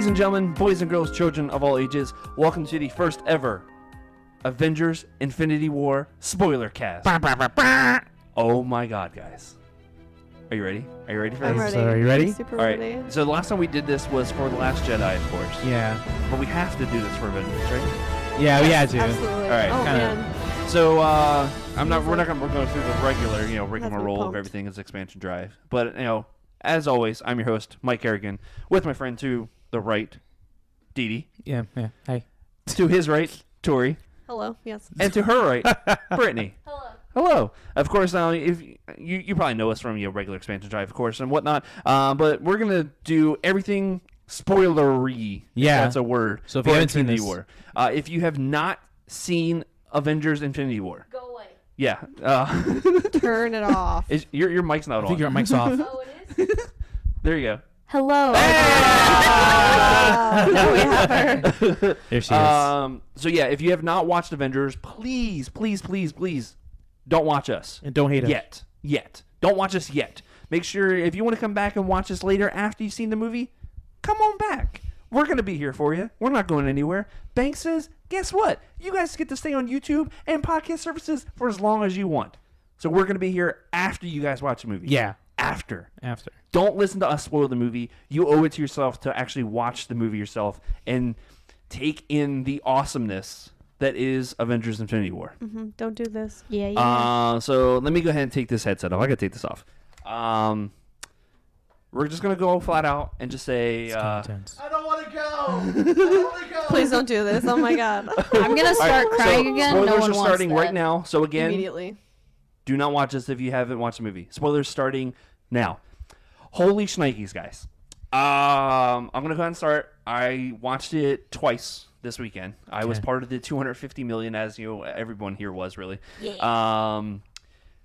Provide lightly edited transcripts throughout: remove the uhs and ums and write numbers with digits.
Ladies and gentlemen, boys and girls, children of all ages, welcome to the first ever Avengers Infinity War Spoilercast. Oh my god, guys. Are you ready? Are you ready for this? I'm ready. So are you ready? Super All right. ready. So the last time we did this was for The Last Jedi, of course. Yeah. But we have to do this for Avengers, right? Yeah, we had to. Absolutely. All right, Oh, kinda- man. So we're not gonna go through the regular, rigmarole of pumped. everything as expansion drive. But as always, I'm your host, Mike Kerrigan, with my friend to the right, Didi. Yeah. Hey. To his right, Tori. Hello. Yes. And to her right, Brittani. Hello. Hello. Of course, now if you probably know us from regular expansion drive, of course, and whatnot. But we're gonna do everything spoilery. Yeah. if that's a word. So if for you haven't seen Infinity this- War, if you have not seen Avengers: Infinity War, Go away. yeah, Turn it off. your mic's not I think on. your mic's off. Oh, it is? There you go. Hello. Now we have her. There she is. So yeah, if you have not watched Avengers, please don't watch us. And don't hate us. Yet. Don't watch us yet. Make sure if you want to come back and watch us later after you've seen the movie, come on back. We're going to be here for you. We're not going anywhere. Bank says, guess what? You guys get to stay on YouTube and podcast services for as long as you want. So we're going to be here after you guys watch the movie. Yeah. After. Don't Listen to us spoil the movie. You owe it to yourself to actually watch the movie yourself and take in the awesomeness that is Avengers Infinity War. Don't do this. Yeah. So let me go ahead and take this headset off. I got to take this off. We're just going to go flat out and just say... intense. I don't want to go. I don't want to go. Please don't do this. Oh my god. I'm gonna start crying again. Spoilers No one are wants starting that. right now. So again, Immediately. do not watch this if you haven't watched the movie. Spoilers starting now. Holy shnikes, guys. I'm going to go ahead and start. I watched it twice this weekend. I was part of the 250 million, as everyone here was, really. Yeah.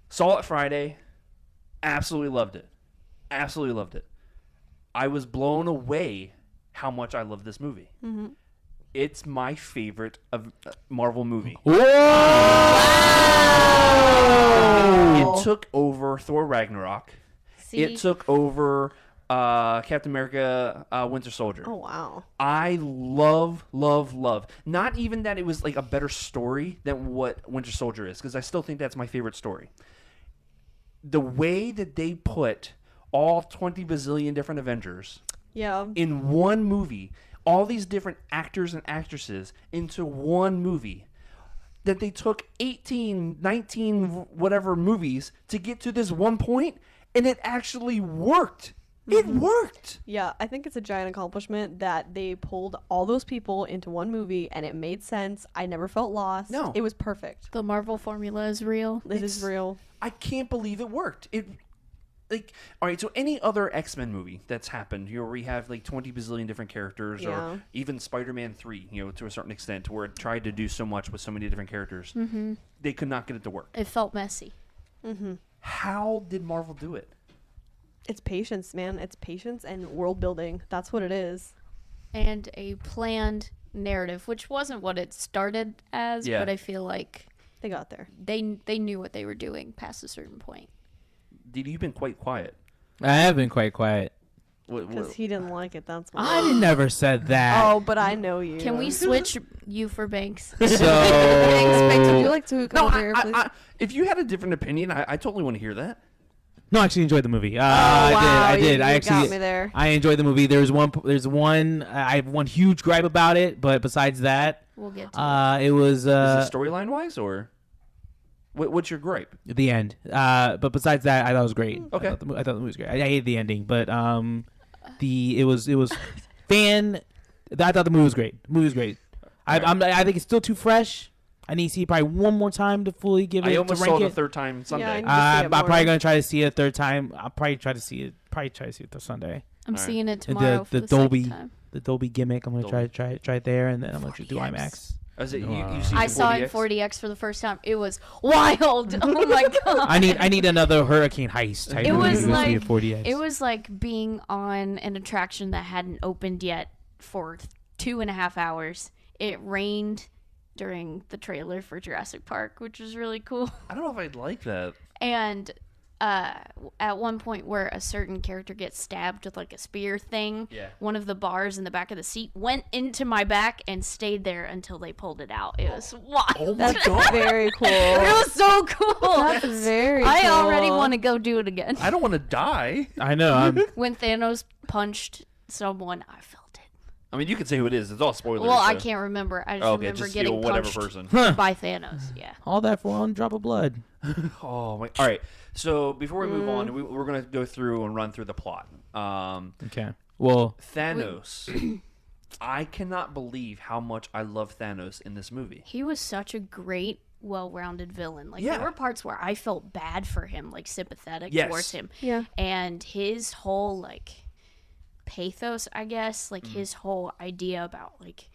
Saw it Friday. Absolutely loved it. I was blown away how much I love this movie. It's my favorite of Marvel movie. It took over Thor Ragnarok. See? It took over Captain America Winter Soldier. Oh wow. I love. Not even that it was like a better story than what Winter Soldier is, because I still think that's my favorite story. The way that they put all 20 bazillion different Avengers Yeah. in one movie, all these different actors and actresses into one movie, that they took 18, 19, whatever movies to get to this one point, and it actually worked. It worked. Yeah, I think it's a giant accomplishment that they pulled all those people into one movie and it made sense. I never felt lost. No. It was perfect. The Marvel formula is real. It is real. I can't believe it worked. All right, so any other X-Men movie that's happened, where we have like 20 bazillion different characters, Yeah. or even Spider-Man 3, to a certain extent, where it tried to do so much with so many different characters, they could not get it to work. It felt messy. How did Marvel do it? It's patience, man. It's patience and world building. That's what it is. And a planned narrative, which wasn't what it started as, Yeah. but I feel like They got there. they knew what they were doing past a certain point. Didi, you've been quite quiet. I have been quite quiet. Because he didn't like it. That's why. I never said that. Oh, but I know you. Can we switch you for Banks? Thanks, So Banks. Would you like to No, come over here, please? if you had a different opinion, I totally want to hear that. no, I actually enjoyed the movie. wow, I did. you I actually got me there. I enjoyed the movie. There's one. I have one huge gripe about it, but besides that, We'll get to it was Is it storyline wise, or what's your gripe? the end. But besides that, I thought it was great. Okay. I thought the movie was great. I hated the ending, but it was fan. I thought the movie was great. The movie was great. I think it's still too fresh. I need to see it probably one more time to fully give it. I almost to saw rank the it. third time Sunday. I need to see I'm it more. probably gonna try to see it a third time. I'll probably try to see it this Sunday. I'm Alright. seeing it And tomorrow for the the Dolby, second time. the Dolby gimmick. I'm gonna try it there, and then I'm gonna do 40X. IMAX. Is it, you I saw it in 40X for the first time. It was wild. Oh my god. I need another Hurricane Heist type It movie was to see like at 40X. it was like being on an attraction that hadn't opened yet for 2.5 hours. It rained during the trailer for Jurassic Park, which was really cool. I don't know if I'd like that. And at one point where a certain character gets stabbed with like a spear thing, one of the bars in the back of the seat went into my back and stayed there until they pulled it out. It was wild. Oh my That's god. very cool. It was so cool. That's very cool. I already want to go do it again. I don't want to die. I know. When Thanos punched someone, I felt it. I mean, you can say who it is. It's all spoilers. Well, I so- can't remember. I just Oh, okay, remember just getting whatever punched person. by Thanos. Yeah. All that for one drop of blood. Oh my! All right. So before we move on, we're going to go through and run through the plot. Okay. Well, Thanos. I cannot believe how much I love Thanos in this movie. He was such a great, well-rounded villain. Like Yeah. there were parts where I felt bad for him, like sympathetic Yes. towards him. Yeah. And his whole like pathos, I guess, like his whole idea about like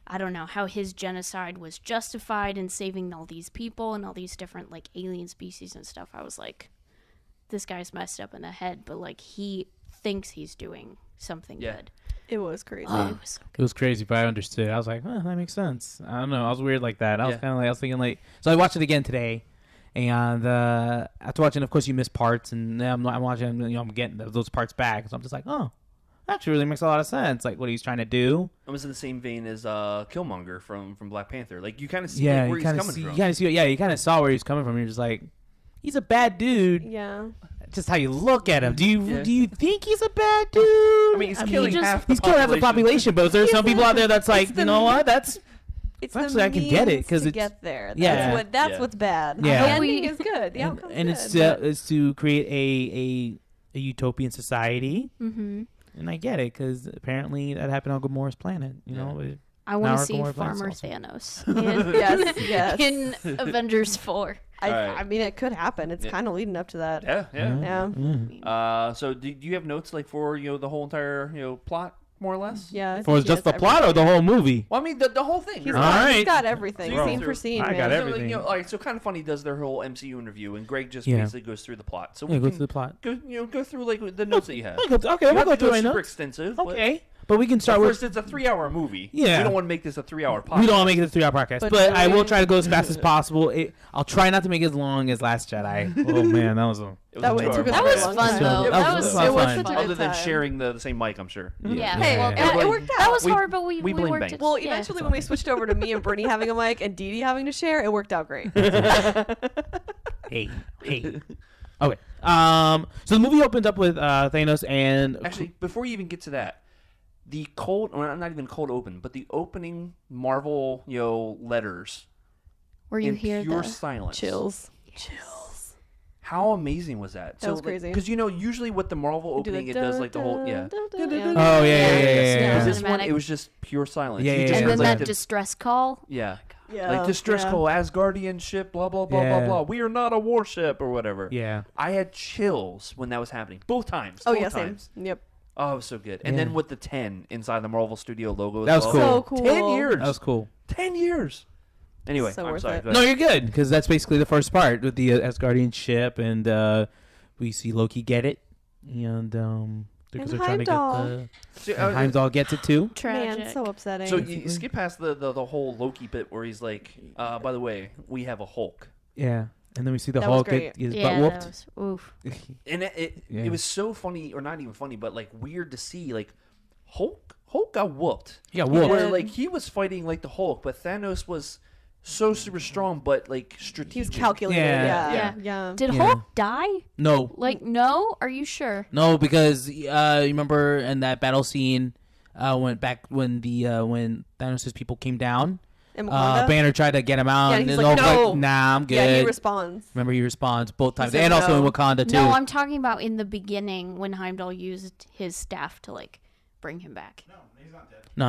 I don't know how his genocide was justified in saving all these people and all these different like alien species and stuff. I was like, this guy's messed up in the head, but like he thinks he's doing something good. It was crazy. It was so it was crazy, but I understood. I was like, that makes sense. I don't know. I was weird like that. I was Yeah. kind of like, I was thinking like, so I watched it again today, and after watching, of course, you miss parts, and I'm watching, I'm getting those parts back, so I'm just like, oh, that actually really makes a lot of sense. Like what he's trying to do. It was in the same vein as Killmonger from Black Panther. Like you kind of see Yeah, like, where you he's kind of coming see, from. you kind of see, yeah, you kind of saw where he's coming from. You're just like, he's a bad dude. Yeah. Just how you look at him. Do Yeah. you think he's a bad dude? I mean, he's killing half the He's killing half the population, but there's some people out there that's like, It's you the know what? That's It's Actually, the I can get it, means 'cause to it's- get there. That's Yeah. That's Yeah. what's bad. Yeah. The And ending is good. The and, outcome's and good. it's to create a utopian society. Mm-hmm. And I get it because apparently that happened on Gamora's planet. You know, I want Now to see Gamora Farmer Planet's Thanos yes, yes. in Avengers 4. Alright. I mean, it could happen. It's Yeah. kind of leading up to that. Yeah, yeah. Yeah. So do you have notes like for the whole entire plot more or less? Yeah. I For think he just has the plot or the everything. whole movie? Well, I mean the whole thing. He's All got, right. he's got everything, So you scene go for through- scene. I man. got So, everything. all right, so kind of funny does their whole MCU interview, and Greg just Yeah. basically goes through the plot. So Yeah, we go can through the plot. go through like the notes that you have. Okay, You we'll don't go have to through my super notes. extensive. Okay, but we can But start first, with. it's a 3-hour movie. Yeah. We don't want to make this a 3-hour podcast. We don't want to make it a 3-hour podcast, But but I will really- try to go as fast as possible. I'll try not to make it as long as Last Jedi. Oh man, that was a. It was That a way it 2-hour took us That a podcast. was long fun, time. though. That That was was fun. It was fun. such a Other good than time. sharing the same mic, I'm sure. Yeah. Hey, Well, it everybody- worked out. that was We- hard, but we we blame worked Banks. it. Well, yeah. eventually, when we switched over to me and Brittany having a mic and Didi having to share, it worked out great. Hey. Okay. So the movie opens up with Thanos and Actually, before you even get to that, the cold, or not even cold open, but the opening Marvel, letters Where you in hear pure the silence. Chills. How amazing was that? That was crazy. Because usually with the Marvel Do opening, the it does like the whole dun, dun, dun, Yeah. dun. Oh, yeah. But this one, Cinematic. it was just pure silence. Yeah, You yeah, just yeah. And heard, then like, that the- distress call. yeah, Yeah, like distress yeah. call, Asgardian ship, blah blah blah Yeah. blah blah. We are not a warship or whatever. yeah. I had chills when that was happening, both times. Oh both yeah, same. times. Yep. Oh, it was so good. And Yeah. then with the 10 inside the Marvel Studio logo. That as was well. cool. So cool. 10 years. That was cool. 10 years. Anyway, So I'm worth sorry. it. go No, ahead. you're good because that's basically the first part with the Asgardian ship, and we see Loki get it, and because they're trying to get Heimdall. the So, and Heimdall gets it too. Tragic. Man, so upsetting. so you skip past the whole Loki bit where he's like, by the way, we have a Hulk. Yeah, and then we see the That was Hulk great. get his Yeah, butt that whooped. was oof. And it Yeah. was so funny, or not even funny, but like weird to see. Like Hulk got whooped. Yeah, whooped. Where Yeah. like he was fighting like the Hulk, but Thanos was so super strong, but like strategic. he was calculated. Yeah. Yeah. Yeah. Did Yeah. Hulk die? No, Like, no? Are you sure? no, because you remember in that battle scene when Thanos' people came down, And Wakanda? Banner tried to get him out, Yeah, and he's then like, Hulk's "No." nah, I'm good. Yeah, he responds. Remember, he responds both times, says and also in no. Wakanda too. No, I'm talking about in the beginning when Heimdall used his staff to, like, bring him back. no, he's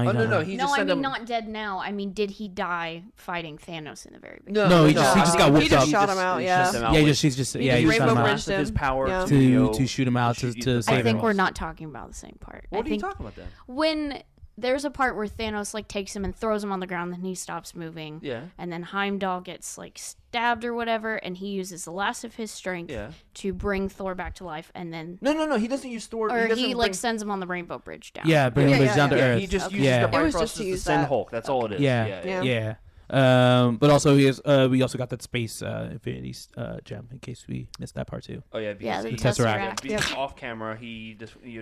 Oh no, not. he No, just I sent mean him. not dead now. I mean, did he die fighting Thanos in the very beginning? No, he just got I whooped think up. He shot him out, he yeah. shot him out Yeah, with- just he's just He yeah, just he just shot rainbow him out bridged of his him. power Yeah. to shoot him out to shoot to the save I think him. we're not talking about the same part. What I are you think talking about then? when there's a part where Thanos like takes him and throws him on the ground, then he stops moving. Yeah. And then Heimdall gets like stabbed or whatever, and he uses the last of his strength Yeah. to bring Thor back to life, and then No. He doesn't use Thor. or doesn't he like bring- sends him on the Rainbow Bridge down. Yeah, bring him Yeah, down to yeah. earth. He just Okay. uses Yeah. the It was Bifrost just to to use send that. Hulk. That's all it is. Yeah. Yeah. Yeah. But also we also got that space Infinity gem in case we missed that part too. Oh yeah, Yeah, because the Tesseract. because off camera he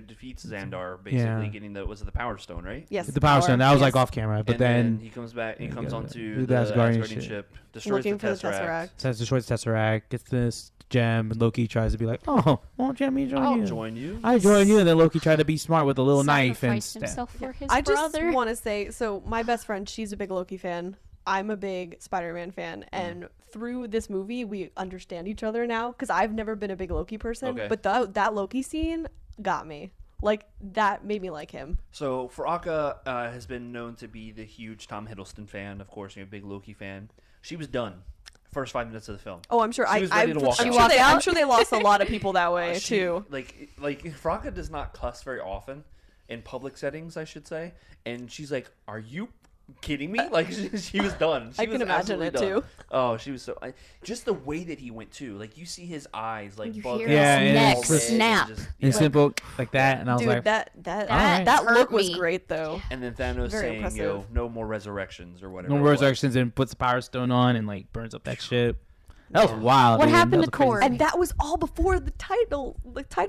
defeats Xandar, basically getting the power stone, right? Yes. The Power Stone, that was like yes. off camera, but And then he comes back. He comes onto the the Asgardian Asgardian ship. ship, destroys Looking the for the Tesseract. Tesseract. destroys the Tesseract, gets this gem, and Loki tries to be like, "Oh, won't you let me join I'll you? join you. I join you." And then Loki tried to be smart with a little knife and Sacrificed stab. himself for his I just brother. want to say, so my best friend, she's a big Loki fan. I'm a big Spider-Man fan, and through this movie, we understand each other now. Because I've never been a big Loki person, Okay. but that Loki scene got me. Like that made me like him. So Faraka has been known to be the huge Tom Hiddleston fan, of course, a big Loki fan. She was done first 5 minutes of the film. Oh, I'm sure. She was ready to walk out. I'm sure they lost a lot of people that way She- too. Like Faraka does not cuss very often in public settings, I should say, and she's like, "Are you kidding me?" Like she was done. She I can was imagine absolutely it, done. too. Oh, she was so. Just the way that he went too. Like you see his eyes, like You bug hear out his all neck red and snap. just- And yeah. simple like that, and I was Dude, like, that Alright. that look Hurt was me. great though. And then Thanos Very saying, impressive. "Yo, no more resurrections" or whatever. "No it was. resurrections," and puts the Power Stone on and like burns up that ship. That was wild. What dude. happened That was to a crazy Korg? scene. And that was all before the title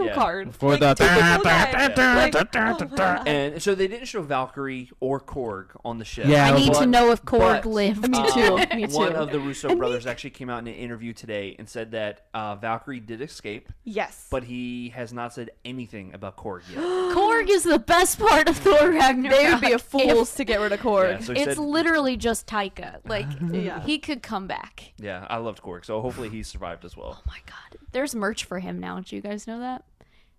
Yeah. card. Before the- typical guy. Like, oh my God. And so they didn't show Valkyrie or Korg on the ship. Yeah, I need to But- know if Korg but, lived. Me too. Me too. One of the Russo And brothers actually came out in an interview today and said that Valkyrie did escape, Yes. but he has not said anything about Korg yet. Korg is the best part of Thor Ragnarok. They would be a If- fools to get rid of Korg. Yeah, so he It's said, literally just Taika. Like, Yeah. he could come back. yeah, I loved Korg, so hopefully he survived as well. Oh my god. There's merch for him now. Do you guys know that?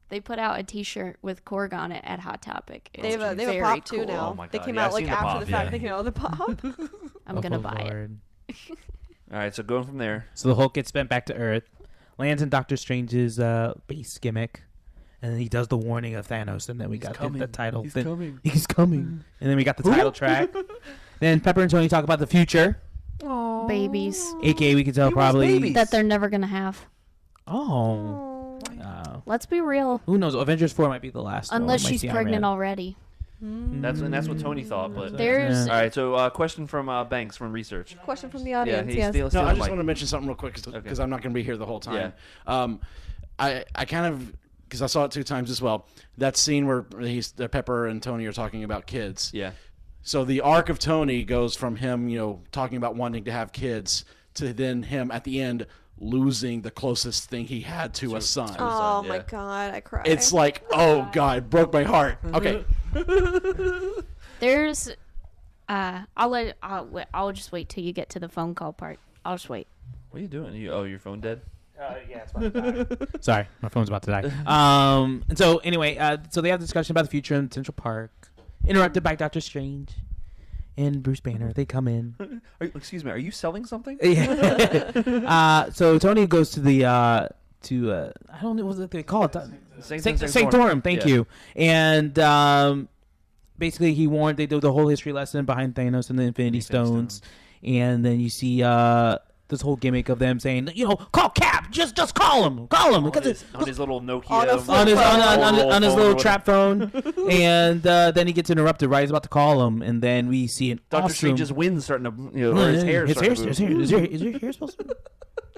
They put out a t-shirt with Korg on it at Hot Topic. It's They have a very pop too cool. now. Oh my They God. came Yeah, out I've like seen the after pop, the fact. yeah. They came out with the pop. I'm gonna Oh, buy it. Lord. All right, so going from there. So the Hulk gets sent back to Earth, lands in Doctor Strange's base gimmick, and then he does the warning of Thanos, and then we got the title. He's Then- coming. He's coming. And then we got the title track. Then Pepper and Tony talk about the future, Babies aka we can tell probably babies. that they're never gonna have. Oh. Let's be real. Who knows? Avengers 4 might be the last one. Unless We might she's see Iron pregnant Man. already. That's what Tony thought. But There's all right, so question from Banks from research. Question from the Yeah, audience. he yes. steals No, I the just mic. want to mention something real quick because I'm not going to be here the whole time. Yeah. I kind of, because I saw it 2 times as well, that scene where Pepper and Tony are talking about kids. Yeah. So the arc of Tony goes from him, talking about wanting to have kids to then him at the end losing the closest thing he had to a son. Oh yeah. my God, I cried. It's like, oh God, it broke my heart. Okay. There's I'll just wait till you get to the phone call part. I'll just wait. What are you doing? Your phone dead? Yeah, it's about to die. Sorry, my phone's about to die. And so anyway, so they have a discussion about the future in Central Park, interrupted by Doctor Strange and Bruce Banner. They come in. Excuse me, are you selling something? Yeah. So Tony goes to the I don't know what they call it. Sanctorum. Thank you. And basically they do the whole history lesson behind Thanos and the Infinity Stones. And then you see this whole gimmick of them saying, call Cap, just call him, because On his little Nokia. on his little phone. trap phone. And then he gets interrupted right. He's about to call him, and then we see an Doctor awesome... Strange's wind's starting to, or his hair. Is your hair supposed to?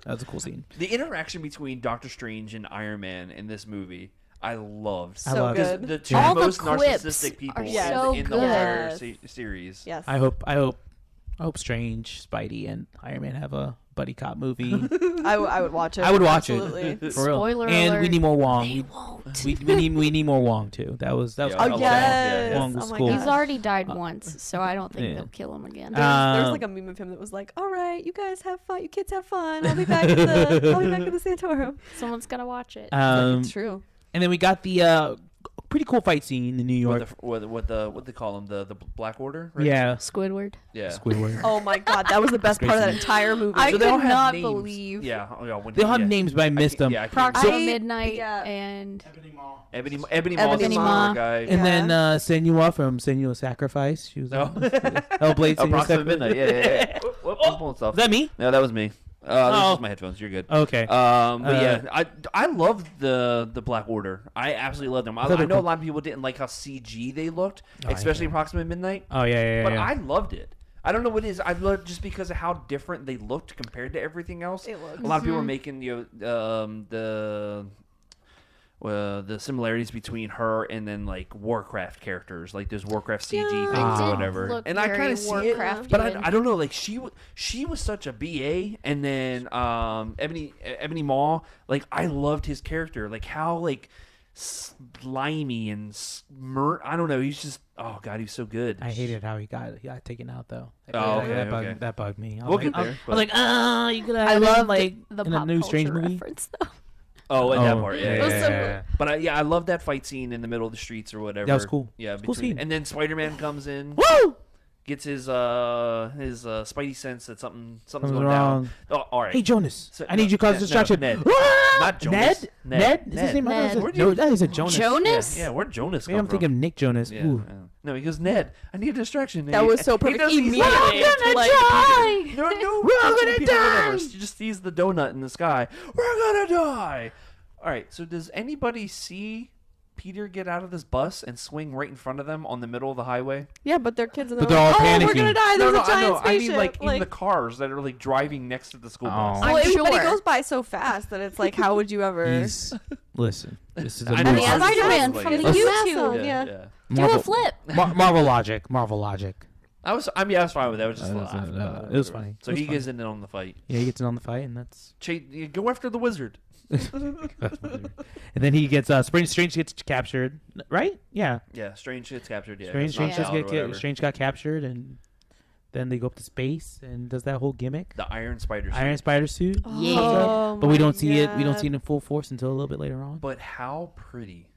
That was a cool scene. The interaction between Doctor Strange and Iron Man in this movie, I loved. so love Because good. the two All the most quips narcissistic people are so in the good. entire Yes. series. Yes. I hope Strange, Spidey, and Iron Man have a buddy cop movie. I would watch it. I would watch Absolutely. it for real. Spoiler And we alert. need more Wong. They won't. We need more Wong too. That was Yeah, cool. I Oh love yes. that. Wong was Oh my cool. God. He's already died once, so I don't think Yeah. they'll kill him again. There's like a meme of him that was like, "All right, you guys have fun. You kids have fun. I'll be back at the Santorum." Someone's gotta watch it. It's true. And then we got the pretty cool fight scene in New York. What they call him, the Black Order, right? Yeah, Squidward. Yeah. Squidward. Oh my God, that was the best Great part of that scene. entire movie. I So they all could have not names. believe. Yeah. When They all have yeah. names, but I missed them. Yeah, I can't Proxima I- Midnight yeah. and Ebony Ebony Maw's Maw. guy. And then Senua from Senua Sacrifice. She was No. Hellblade. Oh, Senua Proxima Sacrifice. Midnight. Yeah. Whoop, I'm pulling stuff. Is that me? No, that was me. This Oh. is my headphones. You're good. Okay. But yeah, I loved the Black Order. I absolutely loved them. I thought they know were a lot of people didn't like how CG they looked, Oh, especially yeah. Proxima Midnight. Oh yeah. But yeah. I loved it. I don't know what it is. I love just because of how different they looked compared to everything else. It looked. A lot of people are making the similarities between her and then like Warcraft characters, like those Warcraft CG things or whatever. And I kind of see it, but I don't know. Like she was such a BA, and then Ebony Maw. Like I loved his character, like how like slimy and I don't know. He's just he's so good. I hated how he got taken out though. That bugged me. We'll get there. I was like, you could have. I love like the in pop a new culture Strange movie. reference though. That part, yeah. It was so good. But I love that fight scene in the middle of the streets or whatever. That was cool. Yeah, Cool scene. and then Spider-Man comes in. Woo! Gets his spidey sense that something's going wrong. down. Oh, all right. Hey Jonas, So- I need you to cause distraction. Ned. Ah! Not Jonas. Ned? Is his name Ned. Ned? No, that is a Jonas. Jonas? Yeah, where'd Jonas Maybe come I'm from? thinking of Nick Jonas. Yeah, Ooh. yeah. No, he goes, Ned, I need a distraction. That was so He perfect. does these Immediately, little- We're gonna like, die. No, We're all punching gonna people, whatever. die. She just sees the donut in the sky. We're gonna die. All right, so does anybody see Peter get out of this bus and swing right in front of them on the middle of the highway? Yeah, but they're kids and But they're they're like, all oh, we're panicking. gonna die. There's a I giant know. I spaceship. mean, like in the cars that are like driving next to the school bus. Oh. Well, I'm but it sure. goes by so fast that it's like, how would you ever? Listen, this is a I know, movie. I was just Spider-Man like from it. the Let's- YouTube. Yeah. Do a flip. Marvel logic. Marvel logic. I was fine with that. I was just It was, laugh. it was funny. So It was he funny. gets in on the fight. Yeah, he gets in on the fight, and that's. Go after the wizard. And then he gets Strange gets captured, right? Yeah, Yeah, Strange gets captured. Yeah, Strange gets knocked out or whatever. Strange got captured, and then they go up to space and does that whole gimmick. The Iron Spider. Suit. Iron Spider suit. Yeah. Oh But we my don't see it. We don't God. see it in full force until a little bit later on. But how pretty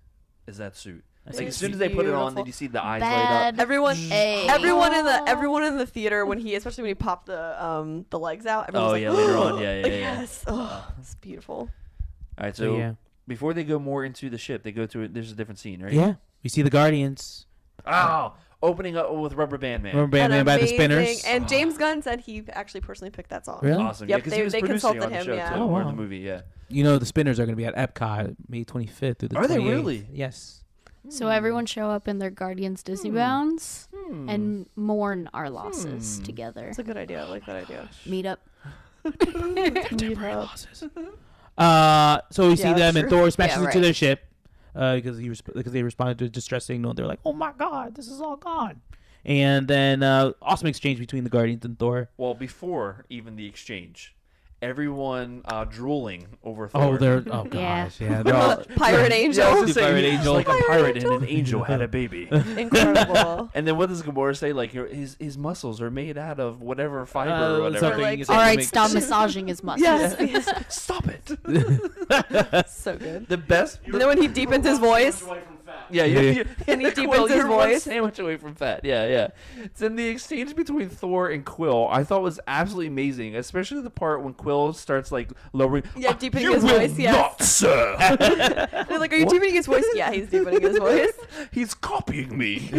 is that suit? That's Like it. as soon as they put it on, Beautiful. did you see the eyes light up? Bad. Everyone, A. everyone in the theater when especially when he popped the legs out. Everyone Oh, was like, yeah, later on. Yeah, like, yeah. yes, oh, it's beautiful. All right, So so yeah, before they go more into the ship, they go to it. There's a different scene, right? yeah. We see the Guardians. Oh, opening up with Rubber Band Man. Remember Batman by the Amazing. Spinners? And James Gunn said he actually personally picked that song. Really? Awesome. Yep, yeah, because they- he was they producing consulted on the him, show yeah. too, Oh, or in wow. the movie. Yeah. You know the Spinners are going to be at Epcot May 25th through the 28th. Are they really? Yes. So everyone show up in their Guardians Disney bounds Hmm. and mourn our losses together. That's a good idea. I like that idea. Meet up. So we see Yeah, them, that's and true. Thor smashes Yeah, into right. their ship because they responded to a distress signal. They're like, "Oh my God, this is all gone!" And then awesome exchange between the Guardians and Thor. Well, before even the exchange, everyone drooling over Thor. Oh, they're Yeah. gosh, yeah, they're all Pirate Angel. Yeah, I was just saying, Pirate he's Angel. like a Pirate pirate Angel. and an angel had a baby. Incredible. And then what does Gamora say? Like his muscles are made out of whatever fiber or whatever. something. Like- It's All like right, make- stop massaging his muscles. yes, Stop it. so good. The best. And then when he deepens his voice, Yeah, Yeah. and he Quill, deepens his you're one voice. sandwich away from fat. Yeah, yeah. So then the exchange between Thor and Quill, I thought was absolutely amazing, especially the part when Quill starts like lowering. Yeah, deepening you his will voice, yes. not, sir. They're like, are you What? deepening his voice? Yeah, he's deepening his voice. He's copying me.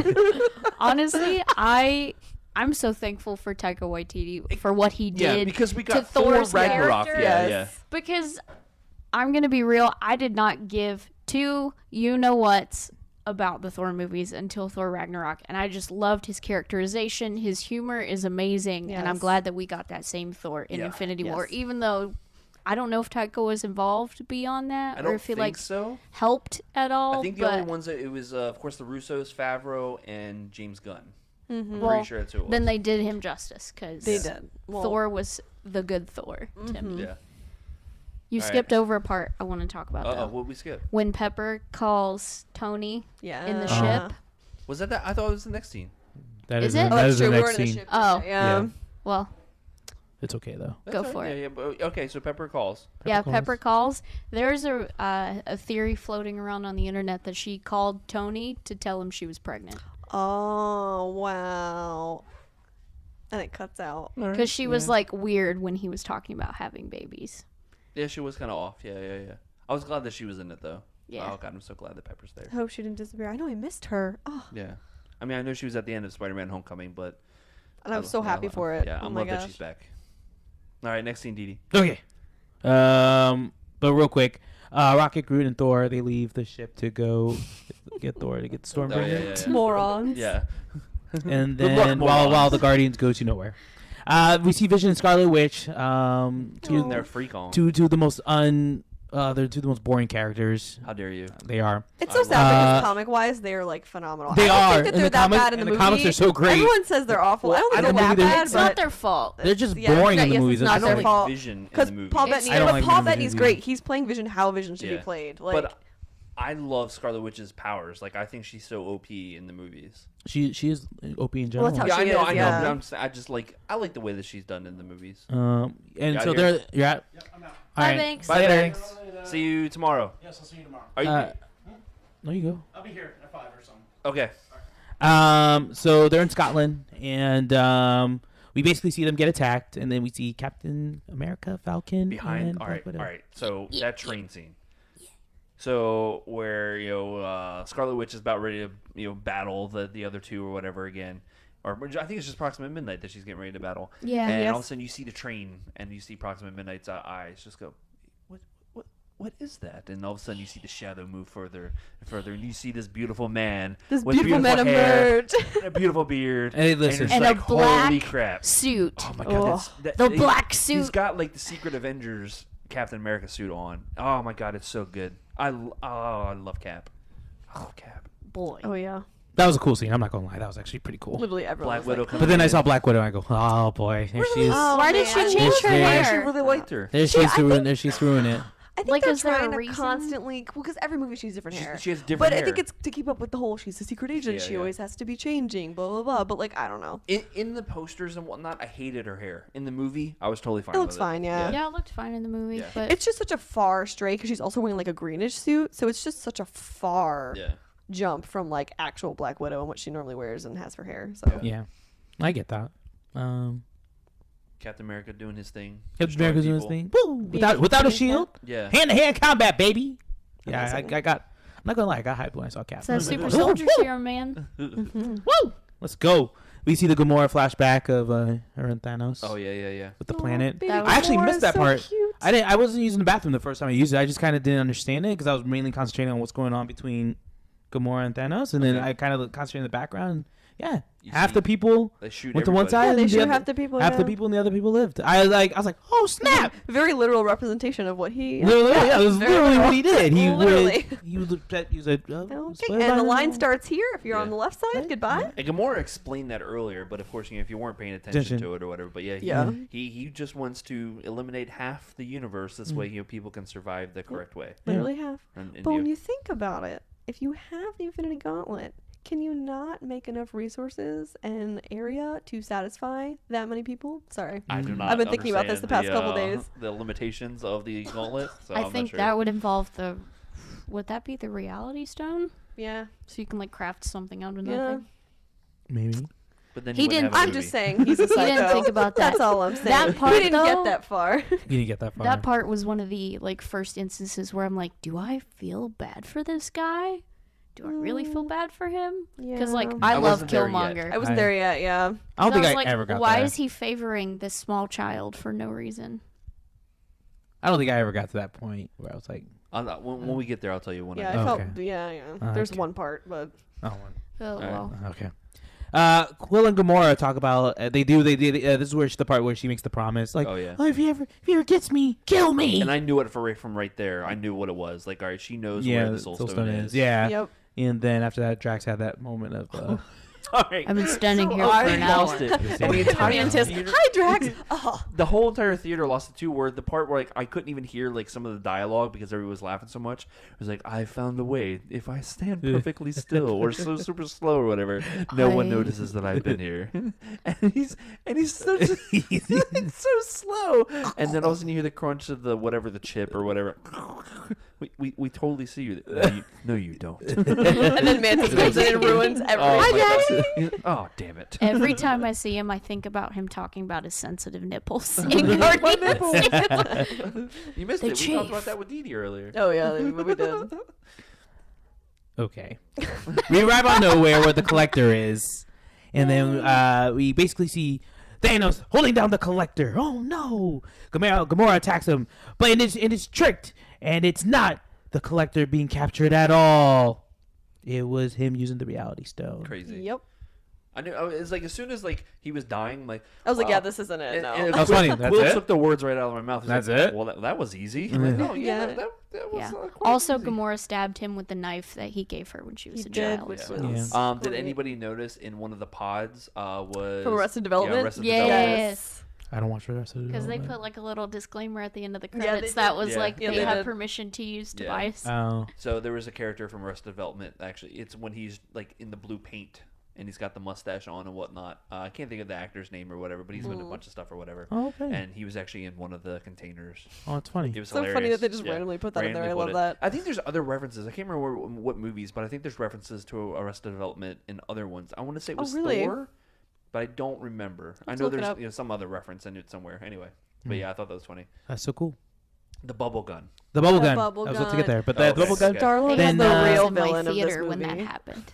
Honestly, I'm so thankful for Taika Waititi for what he Yeah, did because we to got Thor Thor's Ragnarok. character. Yeah, Yes. Because I'm gonna be real, I did not give two you-know-whats about the Thor movies until Thor Ragnarok, and I just loved his characterization. His humor is amazing, and I'm Yes. glad that we got that same Thor in Yeah. Infinity War, Yes. even though I don't know if Taika was involved beyond that, I or don't if he think like so. helped at all. I think the but, only ones that it was, of course, the Russos, Favreau, and James Gunn. I'm well, pretty sure that's who it was. then they did him justice because They did. Well, Thor was the good Thor to Mm-hmm. me. Yeah. You All right. skipped over a part I want to talk about Uh though. oh, what we skip? When Pepper calls Tony yeah. in the Uh-huh. ship. Was that? I thought it was the next scene. That Is is it? the- Oh, that that's is the true. We were next in the scene. ship. Oh. Yeah. Well, It's okay though. Go That's for right. it. Yeah, but, okay, so Pepper calls. yeah, calls. Pepper calls. There's a theory floating around on the internet that she called Tony to tell him she was pregnant Oh, wow. And it cuts out. because she was like weird when he was talking about having babies. Yeah, she was kind of off. Yeah. I was glad that she was in it though. Yeah. Oh god, I'm so glad that Pepper's there. I hope she didn't disappear. I know I missed her. Oh, Yeah. I mean, I know she was at the end of Spider-Man: Homecoming, but and I'm so happy for it. Yeah, oh I'm my glad that gosh. she's back. All right, next scene, Didi. Okay. But real quick, Rocket, Groot, and Thor, they leave the ship to go get Thor to get Stormbreaker. Oh, yeah. Morons. Yeah. and Good luck, then morons. while the Guardians go to nowhere, we see Vision and Scarlet Witch. They're freak on. Two of the most they're two of the most boring characters. How dare you? They are. It's so sad because comic-wise, they're like phenomenal. They I don't are. think that In they're the that comics- bad in the in the movie. comics, they're so great. Everyone says they're awful. I don't think I don't they're that believe bad. It's not but their fault. They're just yeah, boring in yes, the movies. it's not I their don't like fault. Vision in Because the movie. Paul It's- Bettany, I don't but like Paul Vision Bettany's either. great. He's playing Vision how Vision should be Yeah. played. Like, But I love Scarlet Witch's powers. Like I think she's so OP in the movies. She is OP in general. Well, that's Yeah, how I she know, is, I know. yeah. But I just like the way that she's done in the movies. And Got so here? you're at. I'm out. All Bye, right. Banks. Bye, Later. Banks. See you tomorrow. Yes, I'll see you tomorrow. Are you No, you go. I'll be here at 5 or something. okay? So they're in Scotland, and we basically see them get attacked, and then we see Captain America, Falcon, Behind. and All Black right. Widow. All right. So that train scene. So where Scarlet Witch is about ready to battle the other two or whatever again, or I think it's just Proximate Midnight that she's getting ready to battle. Yeah. And Yes. all of a sudden you see the train and you see Proximate Midnight's eyes just go, what is that? And all of a sudden you see the shadow move further and further, and you see this beautiful man this with beautiful man hair, emerged. and a beautiful beard, Hey, listen. and, And you're a just like, holy black crap! suit. Oh my god, The black suit. He's got like the Secret Avengers Captain America suit on. Oh my god, it's so good. I love Cap. I love Cap. Boy. Oh yeah, That was a cool scene. I'm not gonna lie. That was actually pretty cool. literally everyone. Black was Widow like, comes But then I in. saw Black Widow, and I go, oh boy, there she is. Oh, Why did man. she change her There. I actually hair? really liked her. There See, she's I doing. think- There she's doing it. I think Like, they're is there a trying to reason? constantly, because every movie she's different hair. She has different But hair. I think it's to keep up with the whole she's a secret agent. Yeah, she yeah. always has to be changing. Blah blah blah. But like I don't know. in the posters and whatnot. I hated her hair. In the movie, I was totally fine. It with looks fine, yeah. Yeah, it looked fine in the movie, Yeah. but It's just such a far stray because she's also wearing like a greenish suit, so it's just such a far Yeah. jump from like actual Black Widow and what she normally wears and has for hair. So Yeah, I get that. Captain America doing his thing. Captain destroying America's doing his people. thing. Woo! Without a shield, Yeah. hand to hand combat, baby. Yeah, Amazing. I got. I'm not gonna lie. I got hyped when I saw Cap. it's that I was like, super woo, soldier woo, serum, man. Woo! Let's go. We see the Gamora flashback of her and Thanos. Oh yeah. With the planet. baby That I actually Gamora missed is that so part. cute. I wasn't using the bathroom the first time I used it. I just kind of didn't understand it because I was mainly concentrating on what's going on between Gamora and Thanos, and then Okay. I kind of concentrated in the background. Yeah, You half see- the people They shoot went to one everybody. side. Yeah, they and the shoot other- half the people. Half yeah. the people and the other people lived. I was like, oh snap! Very literal representation of what he. Literally, yeah, it was very literally what he literal. did. He Literally. he said, Okay, and the line starts here. If you're Yeah. on the left side, goodbye. And Gamora explained that earlier, but of course, if you weren't paying attention to it or whatever, but yeah, Yeah. he just wants to eliminate half the universe. This way, people can survive the correct way. Literally half. And But when you think about it, if you have the Infinity Gauntlet, can you not make enough resources and area to satisfy that many people? Sorry. I do not. I've been thinking about this the past understand couple days. The limitations of the gauntlet. So I I'm think not sure. that would involve the. Would that be the Reality Stone? Yeah. So you can like craft something out of Yeah. nothing. maybe. But then He you wouldn't didn't- have a I'm movie. just saying he's a psycho. didn't think about that. That's all I'm saying. That part, we didn't though- get that far. You didn't get that far. That part was one of the like first instances where I'm like, do I feel bad for this guy? Do I really feel bad for him? Because like Yeah. I, I love wasn't there yet. Killmonger. I wasn't I- there yet, yeah. I don't So think was I like, ever got why there. is he favoring this small child for no reason? I don't think I ever got to that point where I was like, I'll not, when we get there, I'll tell you when. Yeah, I I felt, Okay. yeah. There's Okay. one part, but oh, Oh well. okay. Quill and Gamora talk about this is where the part where she makes the promise like, Oh, yeah. if he ever gets me, kill me. And I knew it from right there. I knew what it was. Like, all right, she knows yeah, where the Soul Stone is. Yeah. yep. And then after that, Drax had that moment of All right. I've been standing here I for an hour. lost it. And the entire Mantis. theater, Hi, Drax. Oh. the whole entire theater lost it too. Where the part where like I couldn't even hear like some of the dialogue because everybody was laughing so much. It was like, I found a way. If I stand perfectly still or so super slow or whatever, no one notices that I've been here. and he's so it's so slow. And then all of a sudden you hear the crunch of the whatever the chip or whatever. We totally see you. No, you don't. And then Mantis comes in and ruins everything. Oh, damn it. Every time I see him, I think about him talking about his sensitive nipples. In Guardians. You missed They it. We talked about chafe. that with Didi earlier. Oh, yeah, we did. okay. We arrive on nowhere where the Collector is, and then we basically see Thanos holding down the Collector. Oh no! Gamora attacks him, but it's tricked, and it's not the Collector being captured at all. It was him using the Reality Stone. Crazy. Yep. I knew. It's like as soon as like he was dying, like I was like, wow. yeah, this isn't it. No. And That was funny. That's Will it? took the words right out of my mouth. He's That's like, it? Well, that was easy. I'm like, Yeah. oh yeah, Yeah. that was Yeah. quite Also, easy. Gamora stabbed him with the knife that he gave her when she was He a did, child. which Yeah. was Did great. anybody notice in one of the pods was From Arrested Development? Yeah, Arrested Yes. Development. I don't watch the rest of it. Because they put like a little disclaimer at the end of the Yeah, credits they that did. was Yeah. like Yeah, they they had did. permission to use Yeah. device. Oh. So there was a character from Arrested Development. Actually, it's when he's like in the blue paint and he's got the mustache on and whatnot. I can't think of the actor's name or whatever, but he's been in a bunch of stuff or whatever. Oh, okay. And he was actually in one of the containers. Oh, it's funny. It was So hilarious. funny that they just Yeah. randomly put that in there. I Randomly love put that. it. I think there's other references. I can't remember what movies, but I think there's references to Arrested Development in other ones. I want to say it was really? Thor, but I don't remember. I Let's know look it there's up. some other reference in it somewhere. Anyway, but yeah, I thought that was funny. That's so cool. The bubble gun. The bubble The gun. bubble I was about to get gun. there, but Oh, the okay. bubble gun. Okay. Star-Lord Then, was the uh, real in my villain of this theater movie. when that happened.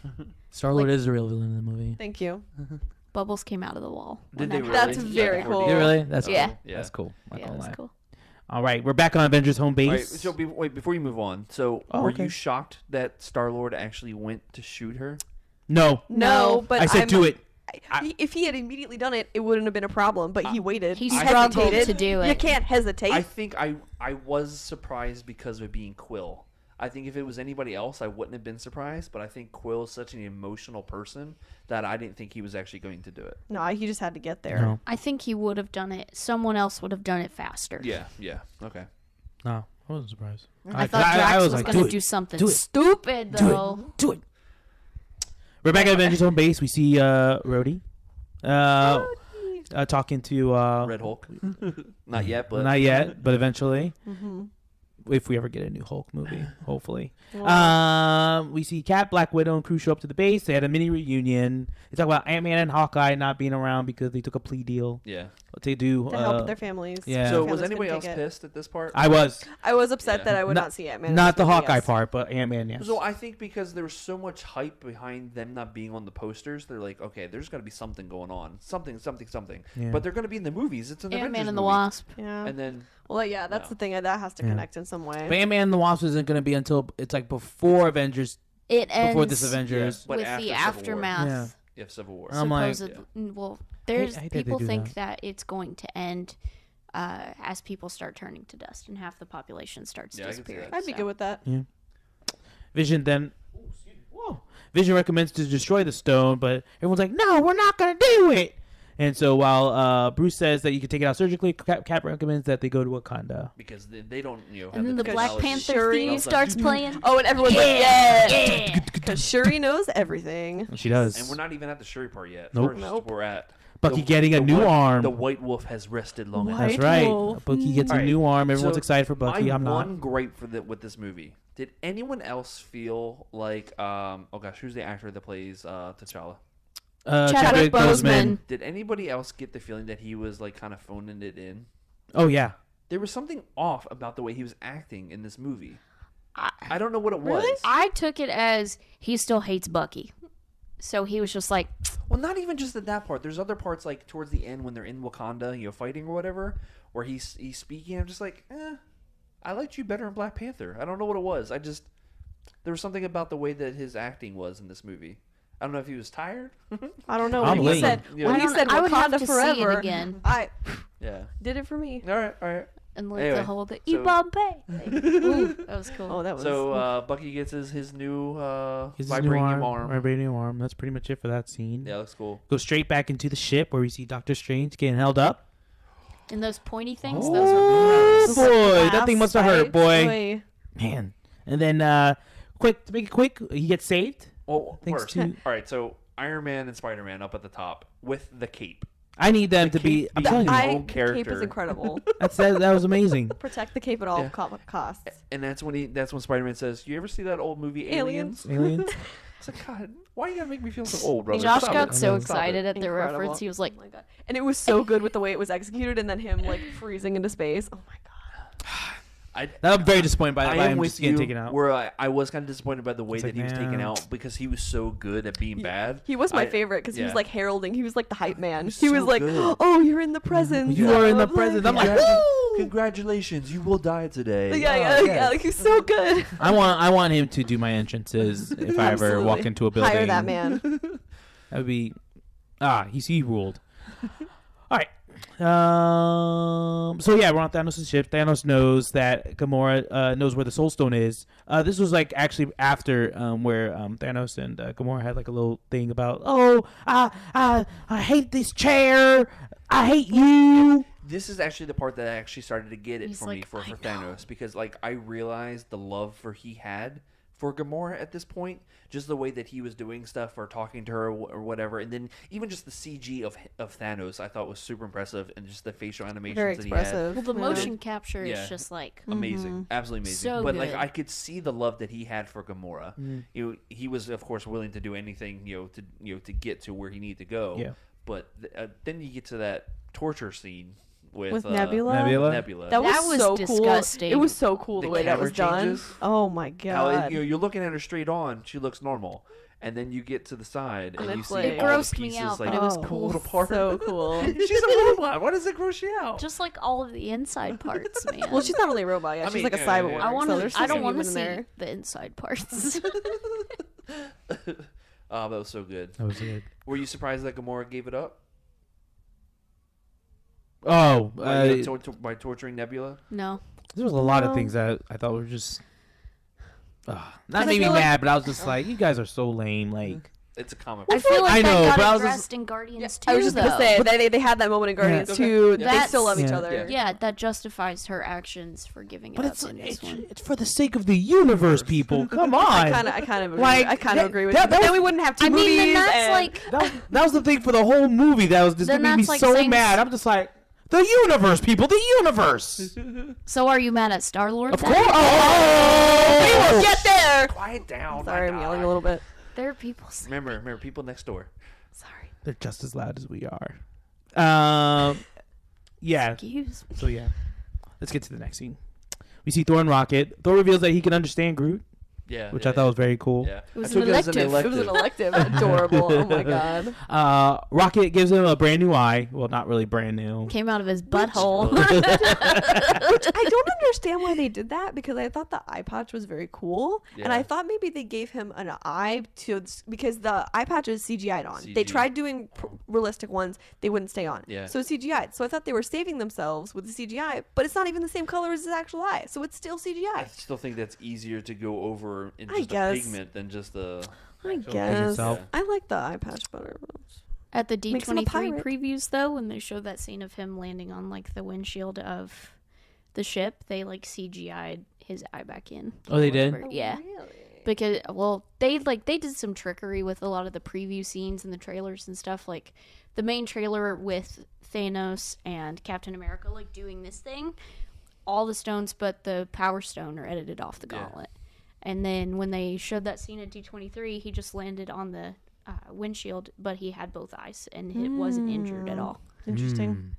Star-Lord is the real villain in the movie. Thank you. Bubbles came out of the wall. Did when they that really? That's happened. very Yeah. cool. Did you really? That's Yeah. cool. Yeah. That's cool. Not Yeah, gonna that's lie. cool. All right, we're back on Avengers home base. All right, so wait, before you move on, so Oh, were okay. you shocked that Star-Lord actually went to shoot her? No, No, but I said do it. If he had immediately done it, it wouldn't have been a problem. But he waited. He hesitated. struggled to do You it. can't hesitate. I think I was surprised because of it being Quill. I think if it was anybody else, I wouldn't have been surprised. But I think Quill is such an emotional person that I didn't think he was actually going to do it. No, he just had to get there. No, I think he would have done it. Someone else would have done it faster. Yeah, okay. no, I wasn't surprised. I thought Drax was like, going do to it. do something Do it. stupid, Do though. it. Do it. We're back at Avengers home base. We see Rhodey talking to Red Hulk. Not yet, but not yet, but eventually. Mm-hmm. If we ever get a new Hulk movie, hopefully. Well, We see Cap, Black Widow, and crew show up to the base. They had a mini reunion. They talk about Ant-Man and Hawkeye not being around because they took a plea deal yeah. to do. to help their families. yeah. So Families was couldn't anybody else take it. pissed at this part? I was I was upset Yeah. that I would Not- not see Ant-Man. in not this the movie, Hawkeye yes. part, but Ant-Man. Yes. So I think because there was so much hype behind them not being on the posters, they're like, okay, there's got to be something going on, something. Yeah. But they're going to be in the movies. It's an Ant-Man Avengers and the movie. Wasp. Yeah. And then Well, yeah, that's No. the thing. That has to Yeah. connect in some way. But Ant-Man and the Wasp isn't going to be until it's like before Avengers, It ends before this Avengers. But with after the Civil War. aftermath. you have Civil War. I'm like- Well, there's I hate that they people do think that. that it's going to end as people start turning to dust and half the population starts Yeah, I can see disappearing. that. I'd be so. good with that. Vision then. Whoa. Vision recommends to destroy the stone, but everyone's like, "No, we're not going to do it." And so while Bruce says that you can take it out surgically, Cap recommends that they go to Wakanda. Because they don't, have And then the Black technology. Panther Shuri. theme Well done. starts playing. Oh, and everyone's like, Yeah. yeah, because Shuri knows everything. She does. And we're not even at the Shuri part yet. Nope. First, Nope. we're at Bucky getting a new white, arm. The White Wolf has rested long enough. That's White right. Wolf. Bucky gets All a right, new arm. Everyone's so excited for Bucky. My I'm not. one gripe with this movie. Did anyone else feel like oh gosh, who's the actor that plays T'Challa? Chadwick Boseman. Did anybody else get the feeling that he was like kind of phoning it in? Oh yeah. There was something off about the way he was acting in this movie. I don't know what it was. Really? I took it as he still hates Bucky. So he was just like, Well, not even just at that part. There's other parts like towards the end when they're in Wakanda, fighting or whatever, where he's speaking. I'm just like, I liked you better in Black Panther. I don't know what it was. There was something about the way that his acting was in this movie. I don't know if he was tired. I don't know. I'm When he waiting. said, Yeah. when he said I would have Wakanda to see it forever, again. I Yeah. did it for me. All right. and like Anyway, the whole the so- Ibambe. Ooh, that was cool. Oh, that was So Bucky gets his new His new vibranium arm. Vibranium arm. That's pretty much it for that scene. Yeah, looks cool. Go straight back into the ship where we see Doctor Strange getting held up. And those pointy things, Oh, those are gross. boy, that thing must have hurt, boy. Boy. Man. And then, quick, to make it quick, he gets saved. Well, Thanks first, to- all right. So Iron Man and Spider-Man up at the top with the cape. I need them The to be. cape I'm being telling you, his I own the cape character. is incredible. that was amazing. Protect the cape at all Yeah. costs. And that's when Spider-Man says, "You ever see that old movie Aliens? Aliens?" Aliens. It's like, God, why you gotta make me feel so old, brother? Josh Stop got it. so Stop it. excited at the Incredible. reference. He was like, Oh my god! And it was so good with the way it was executed, and then him like freezing into space. Oh my god! I'm very disappointed by I by am him with just getting you. taken out. Where I was kind of disappointed by the way It's that like, he was taken man. out because he was so good at being bad. He was my I- favorite because he was yeah. like heralding. He was like the hype man. was He was so like, good. "Oh, you're in the presence. You are in the of, like- presence." I'm like, Congratu- woo! Congratulations, you will die today. Yeah, Oh, yeah, yes. yeah. Like he's so good. I want him to do my entrances if I ever walk Absolutely. into a building. Hire that man. That would be He ruled. All right. So yeah, we're on Thanos' ship. Thanos knows that Gamora knows where the Soul Stone is. This was like actually after where Thanos and Gamora had like a little thing about, I hate this chair. I hate you. This is actually the part that actually started to get it He's for me like, for "I know." Thanos, because like I realized the love he had for Gamora at this point, just the way that he was doing stuff or talking to her or whatever, and then even just the CG of Thanos, I thought was super impressive, and just the facial animations Very that he had. expressive. Well, the Yeah. motion capture Yeah. is just like Amazing, absolutely amazing. So but like good. I could see the love that he had for Gamora. He was of course willing to do anything to get to where he needed to go. Yeah. But then you get to that torture scene with Nebula. Nebula. That That was was so disgusting. cool. It was so cool the The way that was camera done. changes. Oh my How god. you're looking at her straight on, she looks normal, and then you get to the side and And you it's see like- all It the grossed me pieces out, like but it was pulled cool. apart. So cool. She's a robot. Why does it gross you out? just like all of the inside parts, man. Well, she's not really a robot. Yeah, I she's mean, like a yeah, cyborg. yeah, yeah. I want So to. there's I still don't want to human see in there. the inside parts. Oh, that was so good. That was good. Were you surprised that Gamora gave it up Oh, by torturing Nebula? No, there was a lot of No. things that I thought were just not I made me feel like- mad, but I was just like, you guys are so lame. Like, It's a comic. I feel like I know, that but I got was just- addressed in Guardians too. I was just gonna though. say they had that moment in Guardians Okay. too. Yeah. They still love each Yeah. other. Yeah, that justifies her actions for giving it but up it's in this one. it's for the sake of the universe, people. Come on. I kind of agree. Like, I kind that- of agree with that- you. But that then was- we wouldn't have two I movies. mean, then that's and- like that was the thing for the whole movie. That was just Then gonna make me that's like so saying- mad. I'm just like, the universe, people, the universe. So are you mad at Star Lord? Of course. Oh, we will get there. Quiet down. Sorry, I'm yelling a little bit. There are people. Saying, Remember, people next door. sorry. They're just as loud as we are. Yeah. Excuse. So yeah, let's get to the next scene. We see Thor and Rocket. Thor reveals that he can understand Groot, Yeah, which I thought was very cool. Yeah, It was I took an it as elective. It was an elective. Adorable. Oh my god. Rocket gives him a brand new eye. Well, not really brand new. Came out of his butthole. Which I don't understand why they did that, because I thought the eye patch was very cool, and I Yeah. thought maybe they gave him an eye because the eye patch is CGI'd on. They CG. tried doing realistic ones, they wouldn't stay on. Yeah. So it's CGI'd. So I thought they were saving themselves with the CGI, but it's not even the same color as his actual eye, so it's still I CGI. still think that's easier to go over in I just guess. the pigment than just the. I guess. yourself. I like the eye patch better. At the Makes him a D23 pirate. previews, though, when they showed that scene of him landing on like the windshield of the ship, they like CGI'd his eye back in. Oh, they did? Yeah. Really? Because they did some trickery with a lot of the preview scenes and the trailers and stuff. Like the main trailer with Thanos and Captain America like doing this thing, all the stones but the Power Stone are edited off the Yeah. gauntlet. And then when they showed that scene at D23, he just landed on the windshield, but he had both eyes and it wasn't injured at all. Interesting.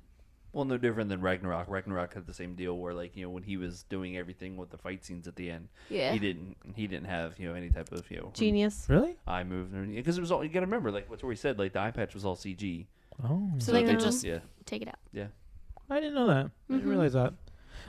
Well, no different than Ragnarok. Ragnarok had the same deal where, like, when he was doing everything with the fight scenes at the end, Yeah. he didn't have any type of Genius. Really? eye movement, because it was all, you got to remember, like what Tori said, like the eye patch was all CG. Oh, So they could Yeah. just Yeah, take it out. yeah. I didn't know that. I didn't realize that.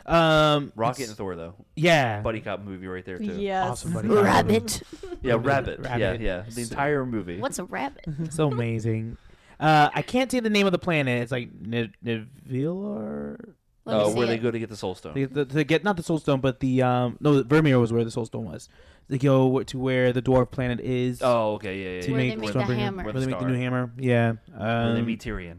Rocket and Thor though, Yeah. buddy cop movie right there too. Yes. Awesome, buddy. Rabbit. Yeah, Rabbit. Rabbit. Yeah. The entire movie. What's a rabbit? So amazing. I can't say the name of the planet. It's like Nivilor. Let me see Where they it. go to get the Soul Stone. To get not the Soul Stone, but the Vermeer was where the Soul Stone was. They go to where the dwarf planet is. Oh, okay, yeah. to Where they make make the Stormbreaker- hammer. Where they make the Star. new hammer. Yeah. Where they meet Tyrion.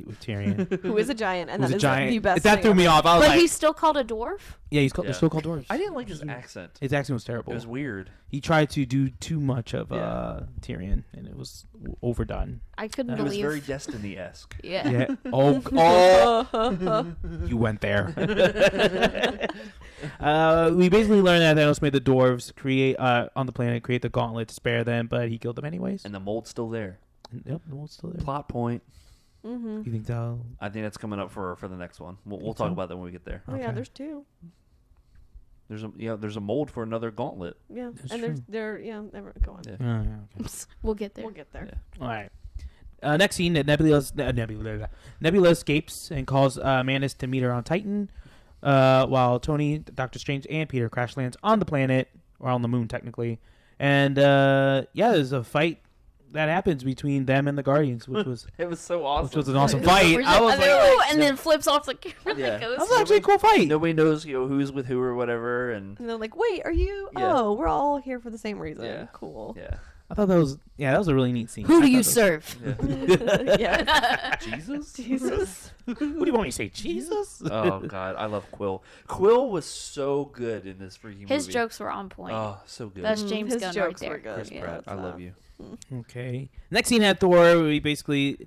with Tyrion. Who is a giant, and Who's that a is giant. the best That thing threw me ever. off. I was But like, he's still called a dwarf? yeah, they're Yeah. still called dwarves. I didn't like his accent. His accent was terrible. It was weird. He tried to do too much of Yeah. Tyrion, and it was overdone. I couldn't It was believe. very Destiny-esque. Yeah. Yeah. Oh, you went there. We basically learned that Thanos made the dwarves create on the planet create the gauntlet to spare them, but he killed them anyways. And the mold's still there. Yep, the mold's still there. Plot point. Mm-hmm. You think so? I think that's coming up for the next one. We'll Think talk so? about that when we get there. Oh yeah, Okay. there's two. There's a mold for another gauntlet. Yeah, That's and true. never go on. Yeah. Oh, yeah, okay. We'll get there. We'll get there. Yeah. All right. Next scene, Nebula escapes and calls Mantis to meet her on Titan, while Tony, Doctor Strange, and Peter crash lands on the planet, or on the moon technically. And there's a fight that happens between them and the Guardians, which was It was so awesome. which was an awesome fight. Where's I it? was like, and then flips off the camera. Yeah. That goes. that was actually a cool fight. Nobody knows who's with who or whatever, and And they're like, wait, are you? Yeah. Oh, we're all here for the same reason. Yeah. Cool. yeah. I thought that was a really neat scene. Who I do you thought that serve? yeah. Jesus. Jesus. was- What do you want me to say, Jesus? Oh God, I love Quill. Quill was so good in this freaking His movie. jokes were on point. Oh, so good. That's James His Gunn jokes right were there. good. Chris Yeah, Pratt, I that's love not- you. Okay. Next scene had Thor. We basically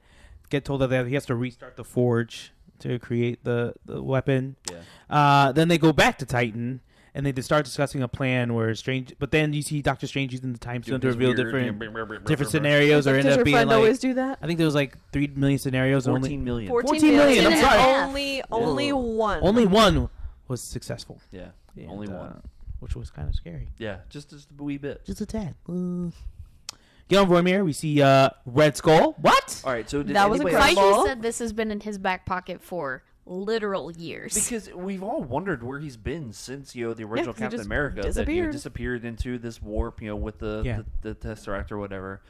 get told that he has to restart the forge to create the weapon. Yeah. Then they go back to Titan. And they start discussing a plan where Strange, but then you see Doctor Strange using the time stone to reveal different scenarios, or end Does up your being friend like always do that? I think there was like 3 million scenarios. 14 million. 14 million, and I'm sorry. Only one. Only one was successful. Yeah. And, Only one. which was kind of scary. Yeah. Just a wee bit. Just a tad. Get on Vormir. We see Red Skull. What? All right. So did That was anybody incredible. else- Feige said this has been in his back pocket for literal years. Because we've all wondered where he's been since the original 'cause he Captain just America that disappeared. disappeared into this warp, with the Tesseract or whatever.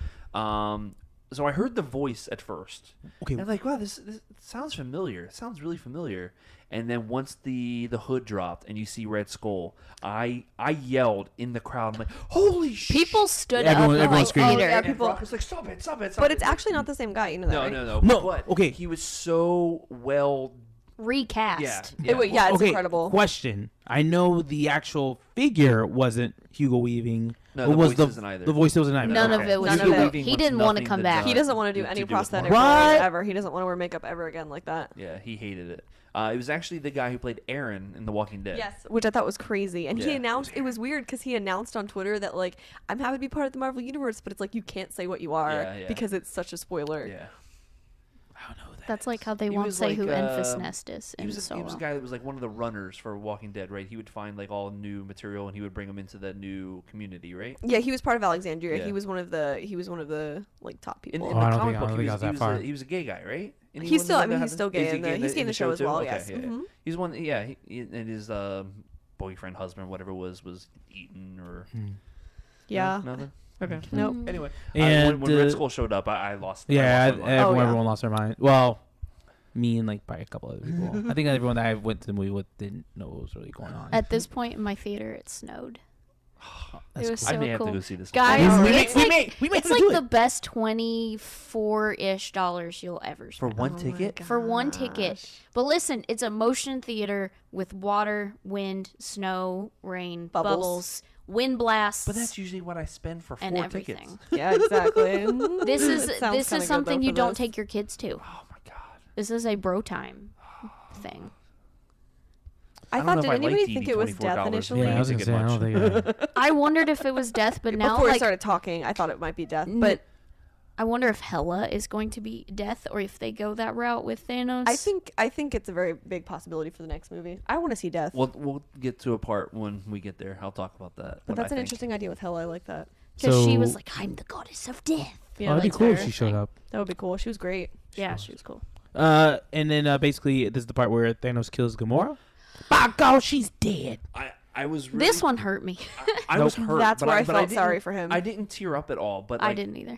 So I heard the voice at first. Okay. And I'm like, wow, this sounds familiar. It sounds really familiar. And then once the hood dropped and you see Red Skull, I yelled in the crowd. I'm like, holy shit! People stood Everyone- up everyone like screamed. theater. Yeah, And people- Brock was like, stop it. But it's actually not the same guy. You know that, No, right? No, But okay. he was so well. recast. Yeah. Yeah, it's Okay, incredible. question. I know the actual figure wasn't Hugo Weaving. No, It the was voice isn't either. The voice wasn't either. None Okay. of it was None of Hugo. it. Weaving He was didn't want to nothing come to back. He doesn't want to do to any do with prosthetic What? roles ever. He doesn't want to wear makeup ever again like that. Yeah, he hated it. It was actually the guy who played Aaron in The Walking Dead. Yes, which I thought was crazy. And he Yeah. announced, it was weird because he announced on Twitter that, like, I'm happy to be part of the Marvel Universe, but it's like you can't say what you are Yeah. because it's such a spoiler. Yeah. I don't know that. That's like how they He won't was say like, who Enfys Nest is He in was a Solo. guy that was like one of the runners for Walking Dead, right? He would find like all new material and he would bring them into that new community, right? Yeah, he was part of Alexandria. Yeah. He was one of the like top In, people. in Oh, the I don't comic think- I book, don't he think I was, was that he, far. was a, he was a gay guy, right? And he He's wasn't still, the I one mean, that he's had still the- gay is he in the, he's gay in the show as too? well, Okay, yes. yeah. Mhm. He's one, yeah, and his boyfriend, husband, whatever it was eaten or Yeah. no, nothing. Okay. Nope. Anyway, And, when Red uh, Skull showed up, I lost. Yeah, I lost my mind. everyone, yeah. everyone lost their mind. Well, me and like probably a couple other people. I think everyone that I went to the movie with didn't know what was really going on. At this point in my theater, it snowed. That's It was cool. I so may have cool. to go see this. Guys, We may- it's we like, may- we may it's have to like do the it. best $24-ish you'll ever for spend. one Oh my ticket. For one ticket. But listen, it's a motion theater with water, wind, snow, rain, Bubbles. bubbles, wind blasts. But that's usually what I spend for and 4 everything. tickets. Yeah, exactly. This is It sounds this kinda is good, something though, you for don't this. take your kids to. Oh my god. This is a bro time thing. I don't thought, know did if I anybody like think DD it was death $24 initially? Yeah, I was gonna say, I don't think. I wondered if it was death, but now Before I like started talking, I thought it might be death. But I wonder if Hela is going to be death or if they go that route with Thanos. I think it's a very big possibility for the next movie. I want to see death. We'll get to a part when we get there. I'll talk about that. but what that's I an think. interesting idea with Hela. I like that. because she So- was like, "I'm the goddess of death." Yeah, Oh, that'd be that's cool if fair. she showed up. That would be cool. She was great. Yeah, she was cool. And then basically, this is the part where Thanos kills Gamora. By God, she's dead. I was really, This one hurt me. I was hurt. That's but where I but felt didn't- sorry for him. I didn't tear up at all, but I like, didn't either.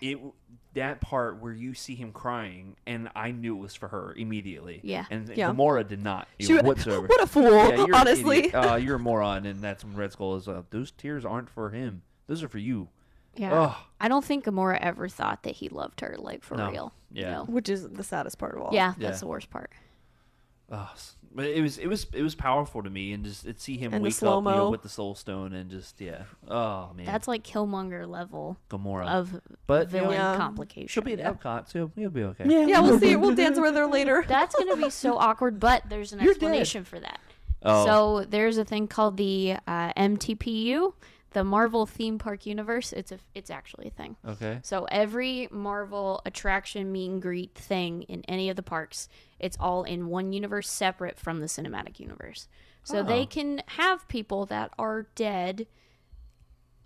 That part where you see him crying, and I knew it was for her immediately. Yeah. And Yeah. Gamora did not She, whatsoever. what a fool! Yeah, you're an honestly. idiot. You're a moron, and that's when Red Skull is. Those tears aren't for him. Those are for you. Yeah. Ugh. I don't think Gamora ever thought that he loved her, like, for No. real. Yeah. You know? Which is the saddest part of all. Yeah, Yeah. that's the worst part. But it was powerful to me, and just to see him And the wake up, slow-mo. with the Soul Stone, and just oh man, That's like Killmonger level Gamora. of But villain Yeah. complication. she'll be at Epcot, so you'll be okay. Yeah, we'll see. We'll dance with her later. That's going to be so awkward, but there's an You're explanation for that. Oh. So there's a thing called the MTPU, the Marvel Theme Park Universe. It's actually a thing. Okay. So every Marvel attraction, meet and greet thing in any of the parks, it's all in one universe separate from the cinematic universe. So they can have people that are dead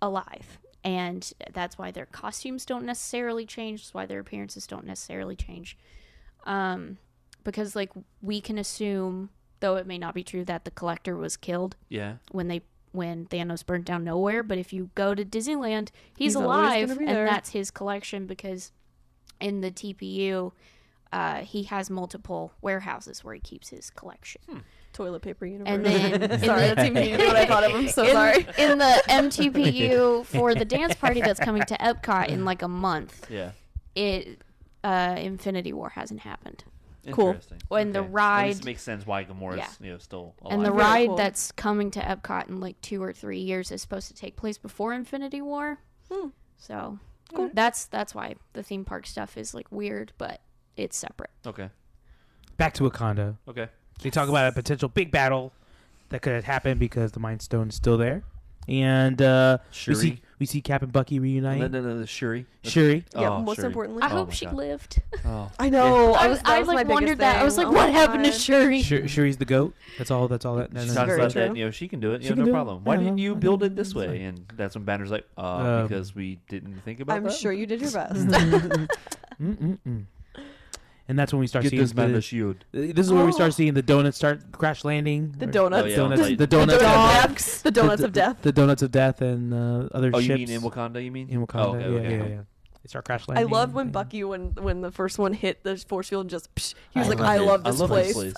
alive. And that's why their costumes don't necessarily change. That's why their appearances don't necessarily change. Because, like, we can assume, though it may not be true, that the Collector was killed Yeah. when they when Thanos burnt down nowhere. But if you go to Disneyland, he's always alive, gonna be and there. that's his collection because in the TPU, he has multiple warehouses where he keeps his collection. Toilet paper universe. And then sorry, that's even what I thought of. I'm so sorry. In the MTPU for the dance party that's coming to Epcot in like a month, Yeah. Infinity War hasn't happened. Cool. Interesting. And the Okay. At least ride- it makes sense why Gamora's Yeah. still alive. And the Very ride cool. that's coming to Epcot in like 2 or 3 years is supposed to take place before Infinity War. So that's why the theme park stuff is like weird, but it's separate. Okay. Back to Wakanda. Okay. They talk about a potential big battle that could happen because the Mind Stone is still there, and Shuri. we see Cap and Bucky reuniting. No, Shuri. Shuri. Yeah, Oh, most Shuri. importantly. I Oh hope my she God. lived. Oh. I know. I that was my like biggest wondered that. I was thing. like, Oh what my happened to God. Shuri? Shuri's the goat. That's all. That. She that's talks very about true. that, she can do it. She No can do it. problem. Why Yeah, didn't no, you no, build no, it this it's way? fine. And that's when Banner's like, because we didn't think about I'm that. sure you did your best. Mm-mm-mm. And that's when we start Get seeing this man the shield. This is where we start seeing the donuts start crash landing. The Or- donuts. Oh, yeah, donuts, like- the donuts, Dogs. The donuts of death. the donuts of death, and other Oh, ships. you mean in Wakanda? You mean In Wakanda, Oh, okay, okay. yeah. They start crash I landing. love when and- Bucky, when the first one hit the force field, and just psh, he was I like, love "I it. love this place."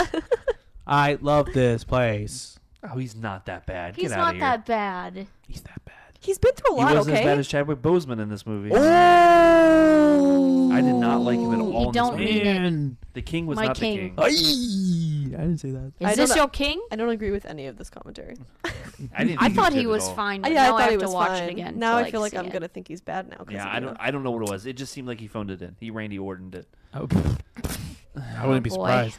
I love this place. Oh, he's not that bad. He's Get out not of here. that bad. He's that bad. He's been through a He lot. wasn't as bad Okay. as Chadwick Boseman in this movie. Oh, I did not like him at all. You in this don't movie. mean it. Man. The king was My not king. the king. I didn't say that. I Is don't this know. your king? I don't agree with any of this commentary. I didn't. I think thought good he at was all. fine. But Yeah, I now thought I have he to was watch fine. it again. Now to, I feel like see I'm it. gonna think he's bad now. 'cause Yeah, of I don't know what it was. It just seemed like he phoned it in. He Randy Ortoned it. I wouldn't be boy. surprised.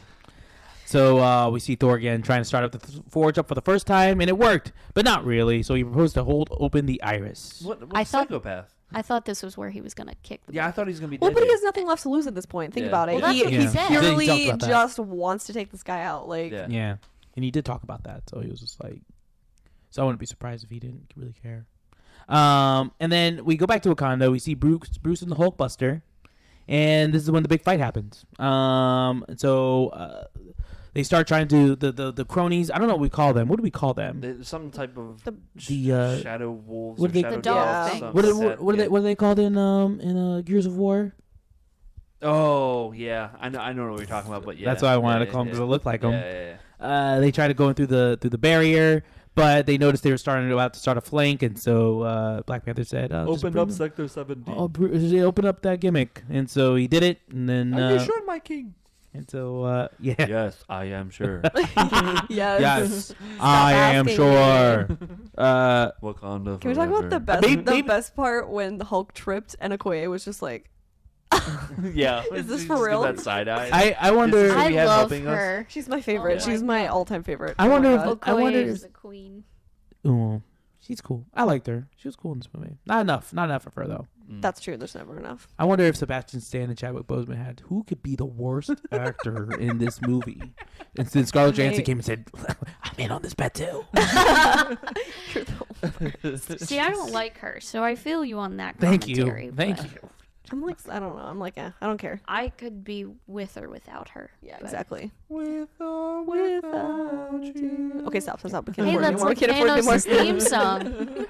So we see Thor again trying to start up the forge up for the first time, and it worked, but not really. So he proposed to hold open the iris. What I thought- psychopath? I thought this was where he was gonna kick the Yeah, I thought he was gonna be Well, dead. but he here. has nothing left to lose at this point. Think Yeah. about it. Well, that's he what he he said. Yeah, he purely talked about that. just wants to take this guy out. Like, Yeah. Yeah, and he did talk about that, so he was just like, so I wouldn't be surprised if he didn't really care. And then we go back to Wakanda. We see Bruce and the Hulkbuster, and this is when the big fight happens. They start trying to do the cronies. I don't know what we call them. What do we call them? There's some type of The, shadow wolves. what or do they- shadow The dog dogs, thing. something What are, like that. what are they? What are they called in Gears of War? Oh yeah, I know what you're talking about. But yeah, That's why I wanted yeah, to call them yeah, because they look like yeah, them. yeah. They try to go in through the barrier, but they noticed they were about to start a flank, and so Black Panther said, just Open bring up them- Sector 17. Oh, open up that gimmick, and so he did it, and then Are you sure, my king? and so yeah, Yes, I am sure. yes. yes, I am asking sure. Wakanda. Can we talk about the forever. best Maybe- the best part when the Hulk tripped and Okoye was just like, Yeah. Is this Just for give real? That side eye. I wonder. This is- I we have love helping us? her. she's my favorite. Oh my she's my God. all-time favorite. I Oh my wonder if God. I wonder Okoye is if the queen. oh, she's cool. I liked her. She was cool in this movie. Not enough of her though. That's true. There's never enough. I wonder if Sebastian Stan and Chadwick Boseman had who could be the worst actor in this movie. And then Scarlett Johansson came and said, "I'm in on this bet too." You're the See, I don't like her, so I feel you on that Thank you, commentary. thank but you. I'm like, I don't know. I'm like, I don't care. I could be with or without her. Yeah, but- exactly. With or without you. Okay, stop. We can't Hey, afford that's anymore. like We can't afford anymore. Thanos' theme song.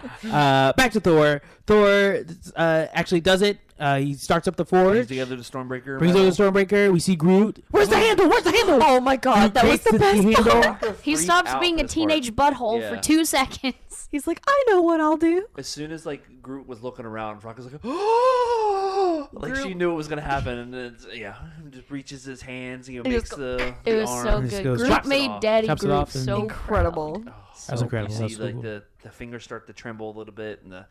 Back to Thor. Thor actually does it. He starts up the Brings forge, together the Stormbreaker. brings over the Stormbreaker. We see Groot. Where's the handle? Where's the handle? Oh my God, that was Takes the best handle. part. He Freak stops out being a this teenage part. butthole Yeah. for 2 seconds. He's like, I know what I'll do. As soon as like Groot was looking around, Rock was like, "Oh!" Like she Groot- knew it was gonna happen, and then just reaches his hands, It makes just the It was arm. so And just good. goes, Groot chops it made off. Daddy Chops it Groot off and- so Incredible. Oh, That's so incredible. You That's see so like cool. the fingers start to tremble a little bit, and the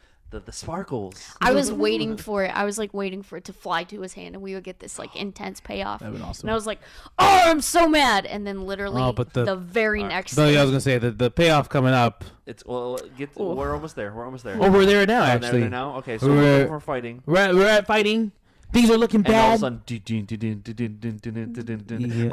sparkles. I was waiting for it. I was like waiting for it to fly to his hand, and we would get this like intense payoff. That'd been awesome. And I was like, "Oh, I'm so mad!" And then literally Oh, but the- very next So thing, I was gonna say the payoff coming up. It's we're almost there. We're almost there. Oh, we're there now. Oh, Actually, there now. Okay, so We're- we're fighting. we're at fighting. Things are looking And all of a bad. sudden, Yeah.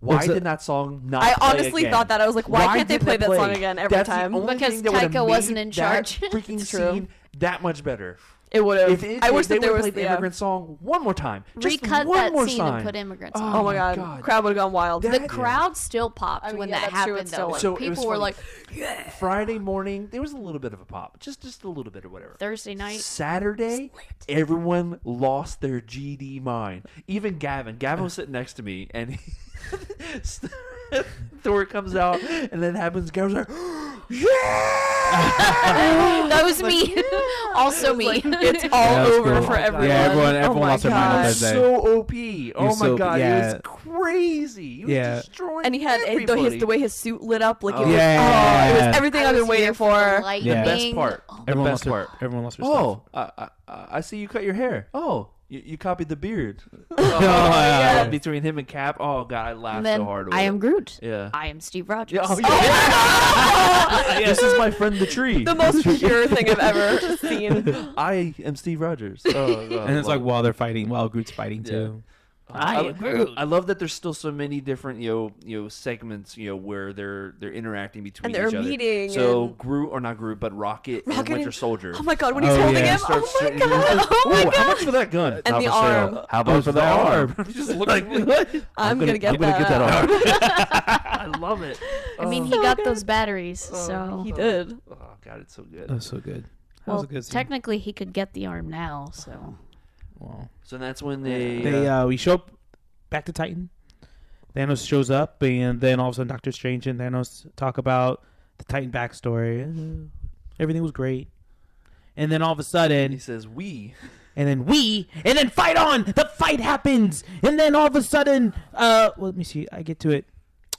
why What's did that song not? I play honestly again? thought that. I was like, why can't they didn't play it that song again every That's the time? only Because thing that would've Taika wasn't made in that charge. Freaking True. scene that much better. It would have. I wish they that there would was have played the immigrant song one more time. Just Recut one that more scene time. and put immigrants. Oh my god. Crowd would have gone wild. That- The crowd still popped I mean, when yeah, that that's true, happened. it's still Though, like- So it was people were funny. like, Friday morning, there was a little bit of a pop, just a little bit or whatever. Thursday night. Saturday, everyone lost their GD mind. Even Gavin. Gavin was sitting next to me, and Thor comes out, and then happens. Gavin's like, "Yeah!" That was me. Also me. It's all Yeah, that's over cool. for everyone. Yeah, everyone Oh my lost their mind on gosh. Thursday. So OP. Oh my so- god, yeah. it was crazy. He was Yeah. destroying And he had everybody. the way his suit lit up, like Oh. it was, Yeah. it was everything I I've been was waiting here for. The lightning. best part. Oh, The Everyone best part. Everyone lost their stuff. Oh, I see you cut your hair. Oh, you copied the beard. yeah. Between him and Cap. Oh god, I laughed and then so hard. With I am it. Groot. Yeah. I am Steve Rogers. Yeah, This is my friend the tree. The most pure thing I've ever seen. I am Steve Rogers. Oh, god, And it's like love while they're fighting, while Groot's fighting too. I am Groot. I love that there's still so many different segments where they're interacting between And they're each other. meeting So and- Groot or not Groot, but Rocket and Rocket Winter and- Soldier. Oh my god, when he's Oh, holding yeah. him. Starts Oh my to- god. Oh my Ooh, how god. much for that gun? And Not the for sale. arm. How about for the arm? Just look like I'm gonna get I'm gonna get that that. arm. I love it. I mean, he So got good. those batteries, so. He did. Oh god, it's so good. That was so good. That Well, was a good scene. technically, he could get the arm now, so. Wow. So that's when they. We show up back to Titan. Thanos shows up, and then all of a sudden, Doctor Strange and Thanos talk about the Titan backstory. Everything was great, and then all of a he sudden, says we. and then fight on. The fight happens, and then all of a sudden, well, let me see. I get to it.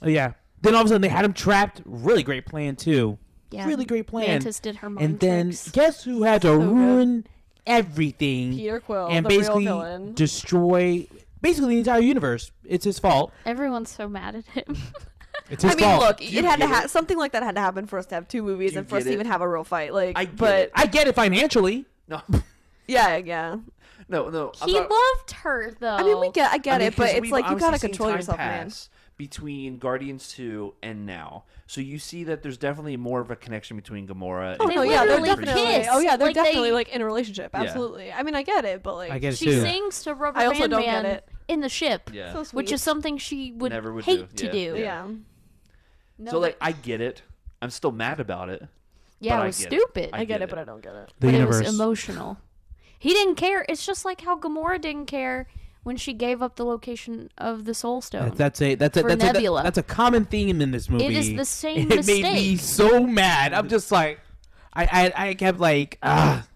Oh yeah. Then all of a sudden, they had him trapped. Really great plan too. Yeah. Really great plan. Mantis did her mind And then tricks. guess who had to So good. ruin everything Peter Quill, and the real basically villain. destroy basically the entire universe? It's his fault. Everyone's so mad at him. It's his I mean, fault. look, you it had to get it? something like that had to happen for us to have two movies Do you and for us get to it? even have a real fight. Like, I get but it. I get it financially. No, yeah. no. He loved her, though. I mean, I get it, but because it's we've like you gotta obviously seen control time yourself, man. pass between Guardians 2 and now. So you see that there's definitely more of a connection between Gamora Oh and no, They yeah, they're literally definitely. kiss. Oh yeah, they're Like, definitely they- like in a relationship. Yeah. Absolutely. I mean, I get it, but like, I get it She too. sings to Rubber I also Band don't get Man it. in the ship, Yeah. so sweet. which is something she would, Never would hate do. to Yeah. do. yeah. No, So like but- I get it. I'm still mad about it. yeah, but it I was get it. stupid. I get it, but I don't get it. The but universe. it was emotional. He didn't care. It's just like how Gamora didn't care when she gave up the location of the Soul Stone. That's a For Nebula. that's a common theme in this movie. It is the same It made me mistake. so mad. I'm just like, I kept like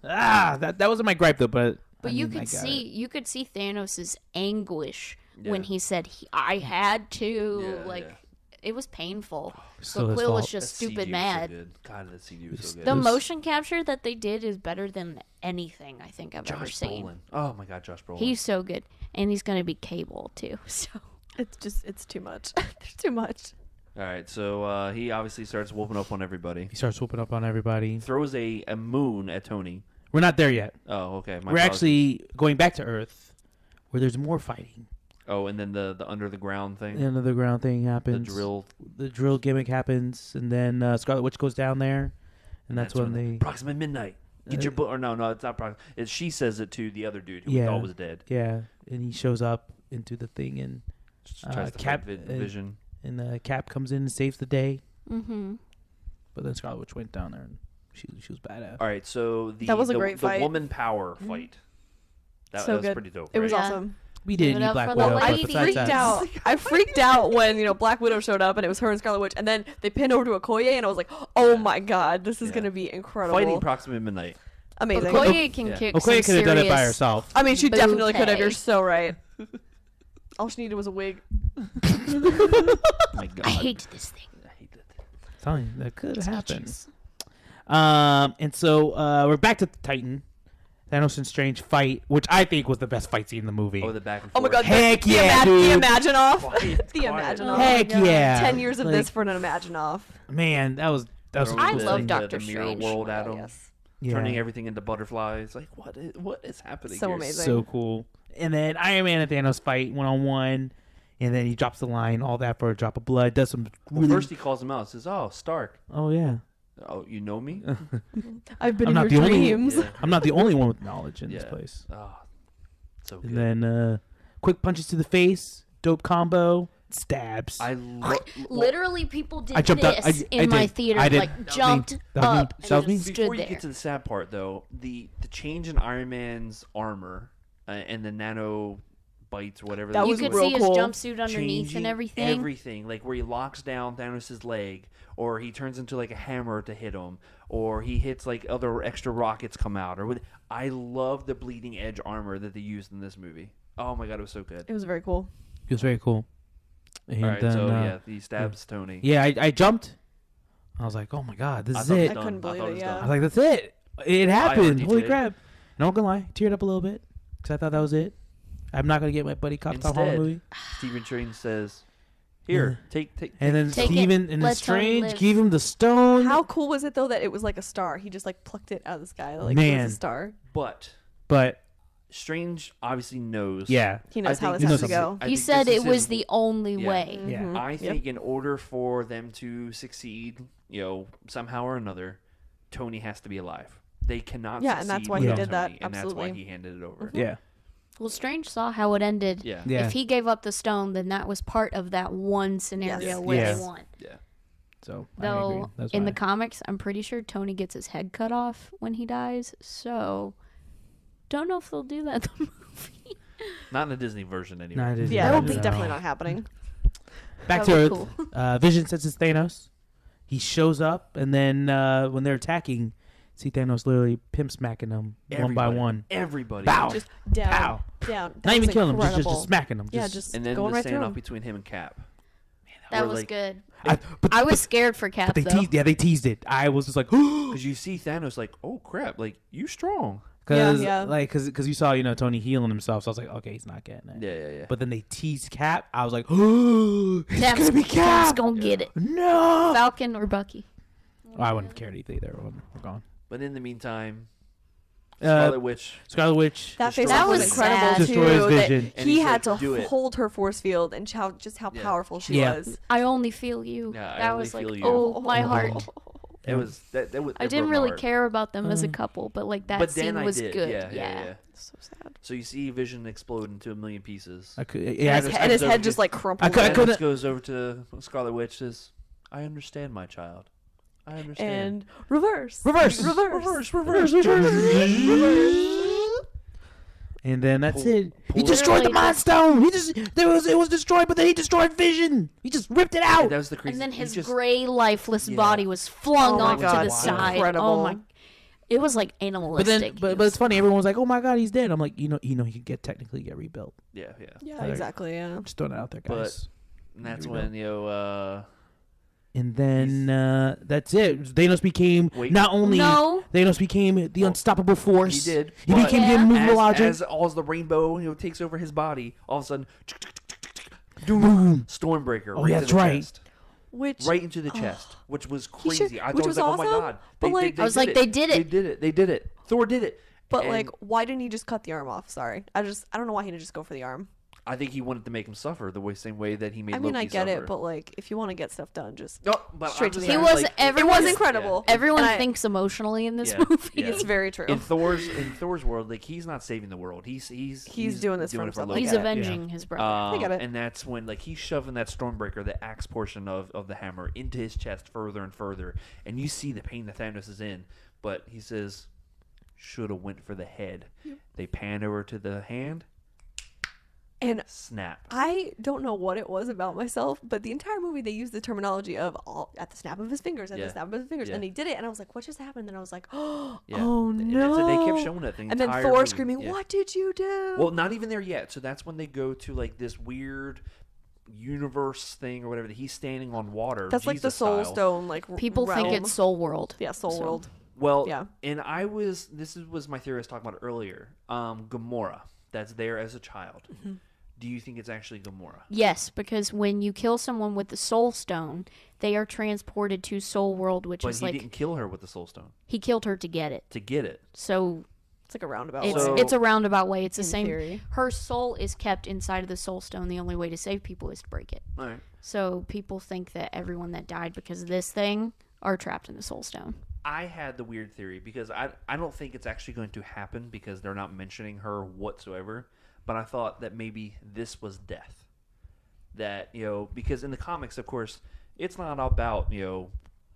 that wasn't my gripe though, but But I you mean, I could got see it. you could see Thanos' anguish when Yeah. he said I had to. Yeah, like yeah. it was painful. Still But his Quill was fault. just That stupid CG was mad. So good. God, that CG was so good. The was- motion capture that they did is better than anything I think I've ever Josh seen. Brolin. Oh my God, Josh Brolin. He's so good, and he's gonna be Cable too. So It's too much. There's too much. all right. So he obviously starts whooping up on everybody. He starts whooping up on everybody. Throws a moon at Tony. We're not there yet. Oh, okay. My We're apologies. actually going back to Earth, where there's more fighting. Oh, and then the under the ground thing. The end of the ground thing The happens. drill. The drill gimmick happens, and then Scarlet Witch goes down there, and that's when they. Proxima Midnight. Get your book. Or no, it's not Proxima. She says it to the other dude who we Yeah. thought was dead. Yeah, and he shows up into the thing, and Just tries to Cap- fight Vision. Cap comes in and saves the day. mm-hmm. But then Scarlet Witch went down there, and she was badass. All right, so That was a the, great the fight. woman power fight. That So was good. pretty dope. It was right? Yeah. awesome. We didn't Give it need up Black for the Widow, but lady. besides Freaked that, out. I freaked out when Black Widow showed up and it was her and Scarlet Witch, and then they pinned over to Okoye, and I was like, "Oh my god, this is Yeah. gonna be incredible, Fighting Proxima Midnight. amazing." Okoye can kick some Okoye could have done it by serious- herself. I mean, she definitely could have. You're Bouquet. so right. All she needed was a wig. Oh my God. I hate this thing. I hate that. Telling you, that could happen. Jeez. And so we're back to Titan. Thanos and Strange fight, which I think was the best fight scene in the movie. Oh, the back and Oh forth. my god, Heck the, yeah, the dude. Imagine off. Quiet, The quiet. Imagine Oh off. my Heck God. yeah! 10 years of Like, this for an Imagine off. Man, that was Or I the- love the- Doctor the mirror Strange. world at Oh, him, yes. yeah, turning everything into butterflies. Like what is happening? So here? amazing. so cool. And then Iron Man and Thanos fight 1-on-1, and then he drops the line, all that for a drop of blood. Does some Well, really. first he calls him out. Says, "Oh, Stark." Oh yeah, Oh, you know me? I've been I'm in not your the only- dreams. Yeah. I'm not the only one with knowledge in this Yeah. place. Oh, so good. And then quick punches to the face, dope combo, stabs. I Literally, people did I jumped up- this I in my did. theater, I did. like That was me. jumped That was me. up That was and me. just stood Before you there. get to the sad part, though, the change in Iron Man's armor and the nano bites, whatever. That You was could real see his cool. jumpsuit underneath changing and everything. everything, like where he locks down Thanos' leg, or he turns into like a hammer to hit him, or he hits like other extra rockets come out, or I love the bleeding edge armor that they used in this movie. Oh my god, it was so good. It was very cool. It was very cool. And All right, then, so yeah, he stabs Tony. yeah, I jumped. I was like, oh my god, this I is thought it it. was I done. couldn't believe thought it, was yeah. I done. was like, that's it. It happened. already Holy did. crap. Not gonna lie, teared up a little bit because I thought that was it. I'm not gonna get my buddy cop Tom Holland Instead, movie. Stephen Strange says, "Here, take." And then Take it. Steven and Let Tony Strange live. gave him the stone. How cool was it though that it was like a star? He just like plucked it out of the sky. Like it Man. was a star. But But Strange obviously knows. yeah, He knows how think this knows has to something. go. I He think said this it is was his- the only Yeah. way. yeah. Mhm. I think in order for them to succeed, somehow or another, Tony has to be alive. They cannot. Yeah, and that's succeed why he without did that, Tony, and that's why absolutely. he handed it over. Yeah. Well, Strange saw how it ended. Yeah. Yeah. If he gave up the stone, then that was part of that one scenario Yes. where Yeah. they won. Yeah. So I agree. Though That's in why. the comics, I'm pretty sure Tony gets his head cut off when he dies. So don't know if they'll do that in the movie. Not in the Disney version anyway. No, it isn't. Yeah, No. that's definitely not happening. Back That to would Earth. be Vision says it's Thanos. He shows up, and then when they're attacking, see Thanos literally pimp smacking them one by Everybody. one. Everybody. Bow. Just down, Pow. down. That Not even was killing them, just incredible. smacking them. Yeah, just And then going the right through standoff 'em. between him and Cap. That Where, was like, good. But I was scared for Cap, they though. teased. Yeah, they teased it. I was just like, because Because you see Thanos like, oh crap, like you strong. Yeah. like because you saw Tony healing himself, so I was like, okay, he's not getting it. Yeah. But then they teased Cap. I was like, oh, it's Cap's, gonna be Cap's Cap. gonna get it. No. Falcon or Bucky. Oh, I wouldn't have cared either. We're gone. But in the meantime, Uh, Scarlet Witch. Scarlet Witch. That face That was was incredible sad. too. Destroys that Vision. And he he's had like, "Do to it." hold her force field and how Yeah. powerful she Yeah. was. I only feel you. Yeah, I that only was like, feel you. oh, my heart. It was that was. I it didn't broke my really heart. care about them as a couple, but like that But scene then I was did. good. Yeah. So sad. So you see Vision explode into a million pieces. I could, And yeah, his, and his head just like crumpled. I Thanos couldn't- goes over to Scarlet Witch. Says, "I understand, my child. I understand." and reverse. and then that's Pull- it. He pull- destroyed the Literally Mind Stone. It was destroyed, but then he destroyed Vision. He just ripped it out. That was the crazy. And then he his just- gray, lifeless Yeah. body was flung Oh my off God, to the wow. side. Incredible. Oh my! It was like But animalistic. then, but it's funny. Everyone was like, "Oh my God, he's dead." I'm like, he could technically get rebuilt. Yeah. Yeah, Like- exactly. Yeah. Just throwing it out there, guys. And that's Rebuilt. when And then that's it. Thanos became Wait. not only No. Thanos became the unstoppable force. he did. He but became the Yeah. immovable object. as all the rainbow takes over his body, all of a sudden, Boom. Stormbreaker. Oh, right yeah, to that's the right. chest. Which Right into the chest, which was He should- crazy. I which thought it was was like, oh my awesome, god, but, like- I was did like, it. they did it. They did it. Thor did it. But And like, why didn't he just cut the arm off? Sorry, I don't know why he didn't just go for the arm. I think he wanted to make him suffer the same way that he made. I mean, Loki I get suffer. it, but like, if you want to get stuff done, just no, but straight I'm to just the saying, end. He was- like, every- it was Everyone's- incredible. Everyone And I- thinks emotionally in this Yeah. movie. Yeah. It's very true. in Thor's world, like he's not saving the world. He's doing this for himself. Loki. He's get it. avenging his brother. I get it. And that's when like he's shoving that Stormbreaker, the axe portion of the hammer, into his chest further and further, and you see the pain that Thanos is in. But he says, "Should have went for the head." They pan over to the hand, And snap. I don't know what it was about myself, but the entire movie they used the terminology of all at the snap of his fingers, at Yeah. the snap of his fingers, Yeah. and he did it, and I was like, "What just happened?" And I was like, "Oh Yeah. no!" They kept showing that thing. and then Thor screaming, "What did you do?" Well, not even there yet. So that's when they go to like this weird universe thing or whatever. That he's standing on water. That's like the Jesus Soul style. Stone, like People think realm. it's Soul World. yeah, Soul So- World. Well, Yeah. and this was my theory I was talking about earlier. Gamora, that's there as a child. Mm-hmm. Do you think it's actually Gamora? Yes, because when you kill someone with the Soul Stone, they are transported to Soul World, which But is he like didn't kill her with the Soul Stone he killed her to get it. to get it. So It's like a roundabout. it's way. it's a roundabout way. It's the In same. theory. Her soul is kept inside of the Soul Stone. The only way to save people is to break it. All right. So people think that everyone that died because of this thing are trapped in the Soul Stone. I had the weird theory because I don't think it's actually going to happen because they're not mentioning her whatsoever. But I thought that maybe this was death. That, you know, because in the comics, of course, it's not about, you know,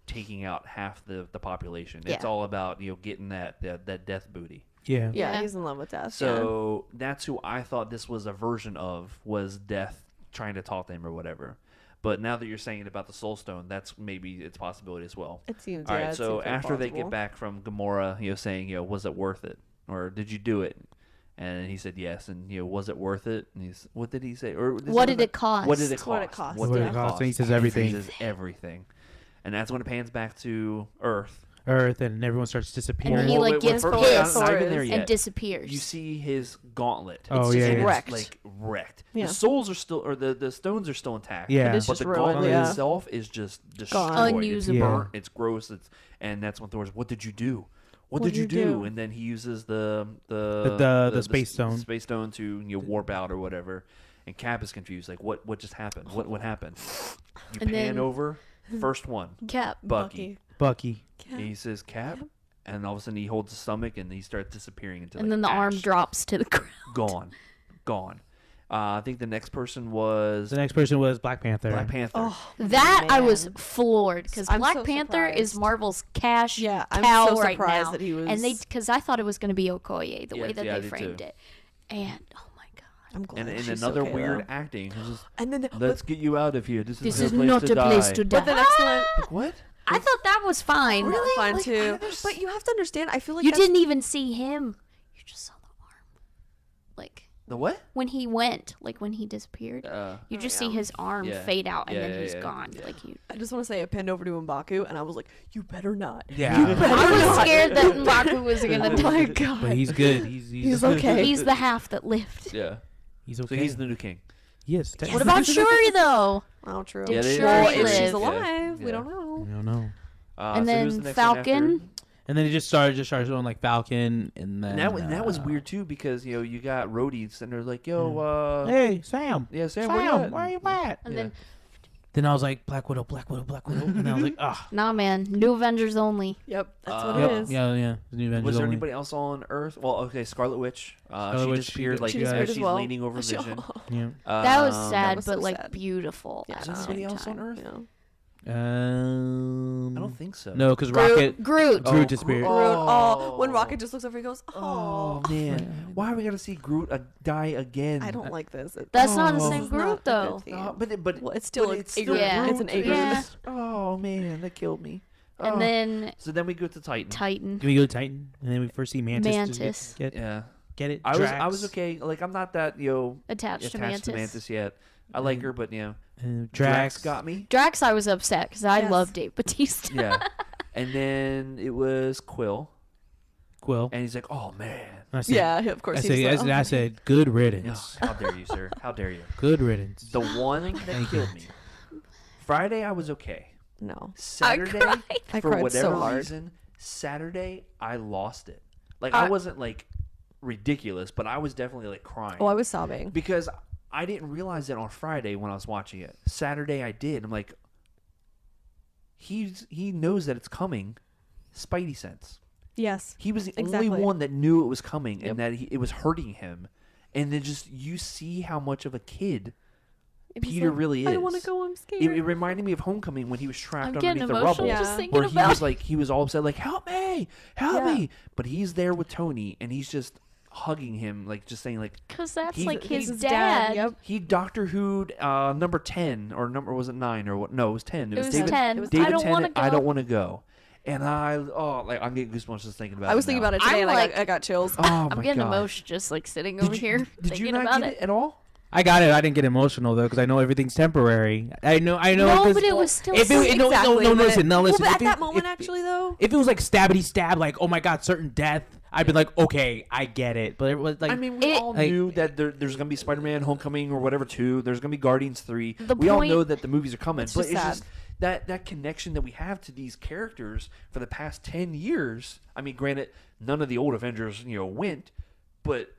taking out half the population. It's Yeah. all about, you know, getting that death booty. Yeah. Yeah, he's in love with death. So that's who I thought this was a version of, was Death trying to talk to him or whatever. But now that you're saying it about the Soul Stone, that's maybe its possibility as well. It seems. All yeah, right, it so seems very after they plausible. get back from Gamora, you know, saying, you know, was it worth it, or did you do it? And he said yes, and you know, was it worth it? And he's, what did he say? Or What did it cost? What did it cost? What it cost, What did it cost? And he says everything. He says everything, and that's when it pans back to Earth. Earth, and everyone starts disappearing. And he, like, gets first- pissed not even there and yet. and disappears. You see his gauntlet. Oh, It's yeah, just yeah. Wrecked. like wrecked. Yeah. The souls are still, or the stones are still intact. Yeah. But it's But just the ruined, gauntlet yeah. itself is just destroyed. Gone. It's Unusable. burnt. It's gross. And that's when Thor's, what did you do? What did you do? And then he uses the space stone. Space stone to, you know, warp out or whatever. And Cap is confused. Like, what just happened? What happened? You And pan then- over. First one, Cap. Bucky. Bucky. And he says Cap, and all of a sudden he holds his stomach and he starts disappearing into. And like, then the arm ash. drops to the ground. Gone. I think the next person was The next person was Black Panther. Black Panther. Oh, That I was man. floored because I'm Black so Panther is surprised. Marvel's cash Yeah, I'm cow so right surprised now, that he was- and because I thought it was going to be Okoye the way Yes, that yeah, I they did framed too. it, and oh my god, I'm glad. and she's another okay, weird though. acting. It's just, And then, let's get you out of here. This this is is no place not to a place die. to die. but the next one, Like, what? I thought that was fine. really fine Like, too. there's- But you have to understand. I feel like You that's- didn't even see him. You just saw the arm, like The what? when he went, like when he disappeared. You just see his arm Yeah. fade out, and Yeah, then yeah, he's yeah, gone. yeah. Like you. I just want to say, I pinned over to M'Baku, and I was like, "You better not." Yeah. I was scared that M'Baku was gonna Oh die. my god. But he's good. He's okay. He's the half that lived. Yeah. He's So okay. he's the new king. Yes. What about Shuri though? Oh, true. Did they- Shuri Well, if live? she's Yeah. alive, we Yeah. don't know. I don't know. And so who's then the next one after? Falcon. And then it just started showing like Falcon, and then And that was weird too because, you know, you got Rhodey sitting there like, yo, Hey, Sam. yeah, Sam, Sam, where you at? where you at? And Yeah. Then I was like, Black Widow. And I was like, ah. Nah, man. New Avengers only. Yep, that's what Yep. it is. Yeah. The new Avengers Was there only. anybody else on Earth? Well, okay, Scarlet Witch. Scarlet She Witch, disappeared. she- Like She disappeared as she's well. leaning over Vision. Yeah. That was sad, was but so like sad. beautiful. Yeah. At Is the there same anybody else time. on Earth? Yeah. I don't think so. No, because Groot. Rocket. Groot. Oh, Groot disappeared. Groot. Oh, when Rocket just looks over, he goes, Oh "Oh, man, why are we gonna see Groot die again? I don't like this." That's not the Oh. same It's not a Groot good though. theme. But Well, it's still but a it's still Yeah. Groot. It's an A Yeah. Groot. Oh man, that killed me. Oh. And then So then we go to Titan. Titan. Can we go to Titan? And then we first see Mantis. Mantis. Get Yeah, it? I Drax. was okay. Like I'm not that Attached to attached to Mantis yet. I like her, but Drax got me. Drax, I was upset because I Yes. love Dave Bautista. Yeah, and then it was Quill, Quill. and he's like, "Oh man, I said, Yeah, of course. I he said, was like, I "Oh." said, good Oh, riddance. how dare you, sir? How dare you?" Good riddance. The one that killed me. Friday, I was okay. No, Saturday, cried. I for cried whatever so hard. reason, Saturday I lost it. Like I wasn't like ridiculous, but I was definitely like crying Oh, I was sobbing. because I didn't realize it on Friday when I was watching it. Saturday I did. I'm like, he knows that it's coming. Spidey sense. Yes. He was the Exactly. only one that knew it was coming Yep. and that it was hurting him. And then just you see how much of a kid It was Peter like, really I is. don't want to go. I'm scared. It reminded me of Homecoming when he was trapped I'm getting underneath the emotional rubble. just Yeah. thinking Where he about was like, he was all upset, like, help me, Yeah. me. But he's there with Tony, and he's just hugging him, like, just saying, like, Because that's He's- like his he's dad. Yep. he Doctor Who'd number 10, or was it 9, or what? No, it was 10. It was David, 10. it was David I don't want to Tennant, go. I don't want to go. And I'm getting goosebumps just thinking about it. I was thinking about it today, I'm and like- I got chills. Oh, I'm my getting God. emotional just like sitting over here Did thinking you not about get it. it at all? I got it. I didn't get emotional though because I know everything's temporary. I know. No, if but it's- it was still If it, no, Exactly, no, but- listen, no, listen. Well, If but it- at that moment, if- actually, though, if it was like stabbity stab, like oh my god, certain death, I'd be like, okay, I get it. But it was like, I mean, we It- all like- knew that there's going to be Spider-Man Homecoming or whatever 2. There's going to be Guardians 3. The We all point- know that the movies are coming. It's But just it's sad. just that connection that we have to these characters for the past 10 years. I mean, granted, none of the old Avengers, went. But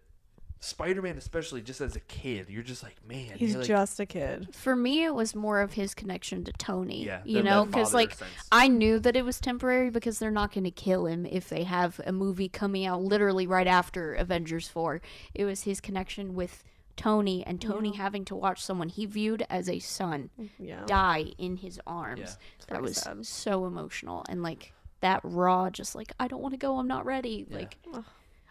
Spider-Man, especially just as a kid, you're just like, man, He's you're like, just a kid. For me, it was more of his connection to Tony. Yeah, you know, because like I knew that it was temporary because they're not going to kill him if they have a movie coming out literally right after Avengers 4. It was his connection with Tony and Tony having to watch someone he viewed as a son die in his arms. Yeah. That was sad. so emotional, and like that raw, just like I don't want to go, I'm not ready. Like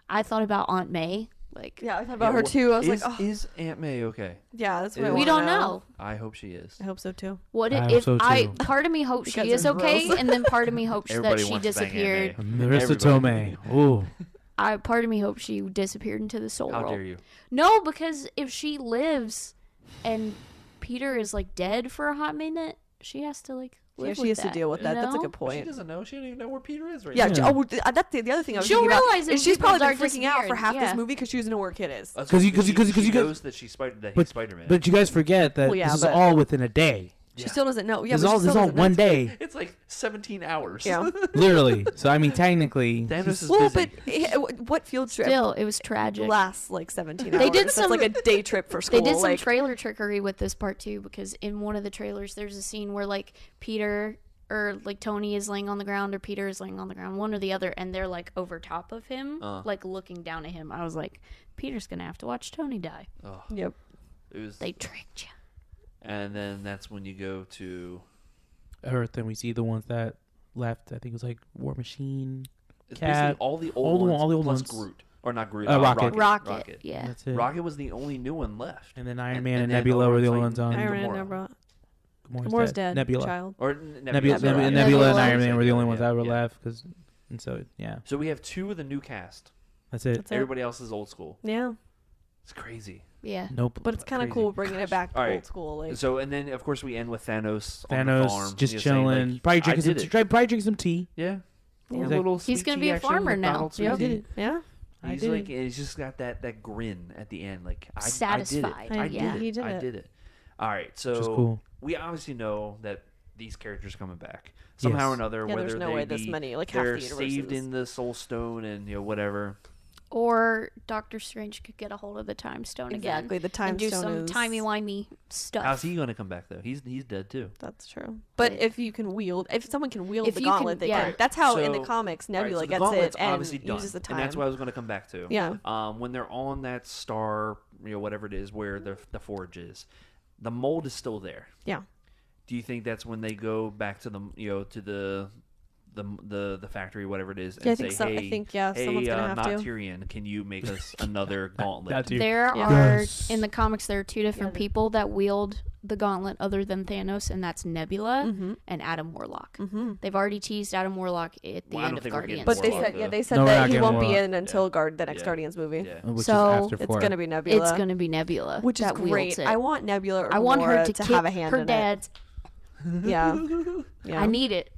I thought about Aunt May. Like Yeah, I thought about her too. I was is, like, oh. is Aunt May okay? Yeah, that's what I we wanna don't know. I hope she is. I hope so too. What I if hope so, I too. part of me hopes she Because is they're okay, gross. and then part of me hopes that Everybody she wants to bang Aunt disappeared. May. Marissa Everybody. Tomei. Ooh. Part of me hopes she disappeared into the soul How world. dare you? No, because if she lives and Peter is like dead for a hot minute, she has to like live Yeah, with she has that, to deal with you that. That's a know? good She point. doesn't know. She don't even know where Peter is right Yeah, now. that's the other thing I was She'll thinking about. realize it Is when she's people probably been start freaking out for disappearing, half this yeah. movie because she doesn't know where kid is. That's 'Cause you- right, 'cause you- 'cause you- 'cause she you guys- knows that he's Spider-Man. But you guys forget that Well, yeah, this is but- all within a day. She still doesn't know. Yeah, This is but all, she this still is all doesn't know. one day, It's like 17 hours. Yeah. literally. So I mean, technically, Thanos is Well, busy. but what field trip Still, it was tragic. lasts like 17 hours? They did That's some- like a day trip for school. They did some like, trailer trickery with this part too, because in one of the trailers, there's a scene where like Peter or like Tony is laying on the ground or Peter is laying on the ground, one or the other, and they're like over top of him, like looking down at him. I was like, Peter's gonna have to watch Tony die. Oh, Yep. it was, They tricked you. and then that's when you go to. Earth, and we see the ones that left. I think it was like War Machine. It's Cat, basically all the all old the- ones all the old plus ones. Groot, or not Groot. Rocket. Rocket. Yeah. That's it. Rocket was the only new one left. And then Iron Man and then Nebula were the only Owen's ones like- on. Iron Man, Gamora. Nebula. Gamora's Gamora's dead. Nebula. Child. Or Nebula, Nebula, Nebula, right. Nebula and Nebula. Iron Man were the only ones Yeah, that were yeah. left. And so, yeah, So we have two of the new cast. that's it. That's it. Everybody else is old school. Yeah, It's crazy. Yeah. Nope. but it's kind of Crazy. cool bringing it back to All right. old school. Like, So and then of course we end with Thanos. On the farm, Thanos just you know, saying, chilling, like, probably I drinking did some, it. probably drinking some tea. Yeah. Yeah. A little He's sweet gonna tea be a action farmer with now. Donald Yep. Sweet tea. yeah, I He's did like, it. he's just got that grin at the end, like I Satisfied. I did it. Yeah, I did it. he did I it. did it. All right, so Which is cool. we obviously know that these characters are coming back somehow or Yes. another. Yeah, whether there's no they way this be- many, like, half they're the saved universes. in the Soul Stone and whatever. Or Doctor Strange could get a hold of the Time Stone exactly. again. The time and do stone some is timey-wimey stuff. How's he going to come back though? He's dead too. That's true. But Right. if you can wield, if someone can wield If the you can- gauntlet, they yeah. can. That's how in the So- comics All right, Nebula so the gets gauntlet's it and obviously done, uses the time. and that's what I was going to come back to. Yeah. When they're on that star, whatever it is, where the forge is, the mold is still there. Yeah. Do you think that's when they go back to the to the factory, whatever it is, and Yeah, I say, think so. hey, I think, yeah, hey, someone's gonna have not to. Tyrion, can you make us another gauntlet? Not Tyrion. There Yeah. are Yes. in the comics there are two different Yeah. people that wield the gauntlet other than Thanos, and that's Nebula and Adam Warlock. Mm-hmm. They've already teased Adam Warlock at the Well, I end don't of think we're getting Guardians. But they Warlock, said, though. yeah, they said No, we're not that he getting won't be Warlock. in until Yeah. the next Yeah. Guardians movie. Yeah. Which So, is after It's 4. gonna be Nebula, It's going to be Nebula, which is that great. wields it. I want Nebula or I want her Gamora to to kick have a hand her in dad's. it. Yeah. Yeah. I need it,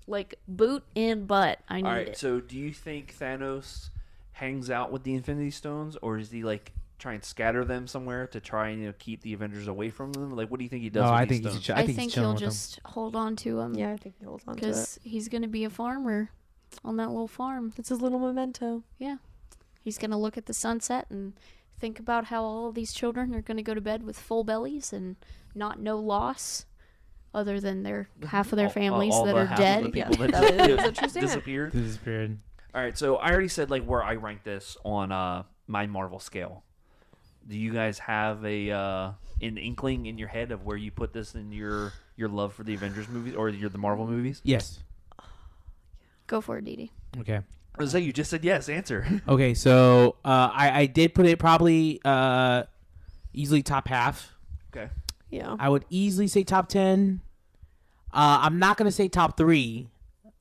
like boot and butt. I need All right. it. So, do you think Thanos hangs out with the Infinity Stones, or does he like try and scatter them somewhere to try and keep the Avengers away from them? Like, what do you think he does? No, with I these think stones? he's. I I think think he's chilling he'll with them. just hold on to him. Yeah, I think he holds on to it. because he's going to be a farmer on that little farm. It's his little memento. Yeah. He's going to look at the sunset and think about how all of these children are going to go to bed with full bellies and not know loss other than their half of their families all that the are half of dead. the people Yeah, that that is dis- a true statement. disappeared. This is period. All right, so I already said like where I rank this on my Marvel scale. Do you guys have an inkling in your head of where you put this in your love for the Avengers movies or the Marvel movies? Yes. Go for it, Didi. Okay. I was like, you just said yes. Answer. Okay. So I did put it probably easily top half. Okay. Yeah. I would easily say top 10. I'm not gonna say top 3,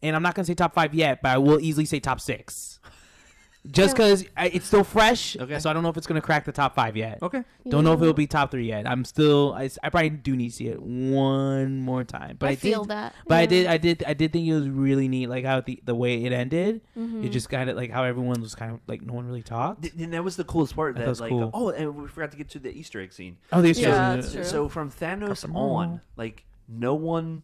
and I'm not gonna say top 5 yet, but I will easily say top 6. Just because it's still fresh, Okay. so I don't know if it's gonna crack the top 5 yet. Okay. Don't know if it'll be top 3 yet. I'm still. I probably do need to see it one more time. But I I feel did, that. But I did think it was really neat, like how the way it ended. It just kind of like how everyone was kind of like no one really talked. And that was the coolest part. That That was like, cool. oh, and we forgot to get to the Easter egg scene. Oh, these Yeah, that's true. So from Thanos Couple more. on, like no one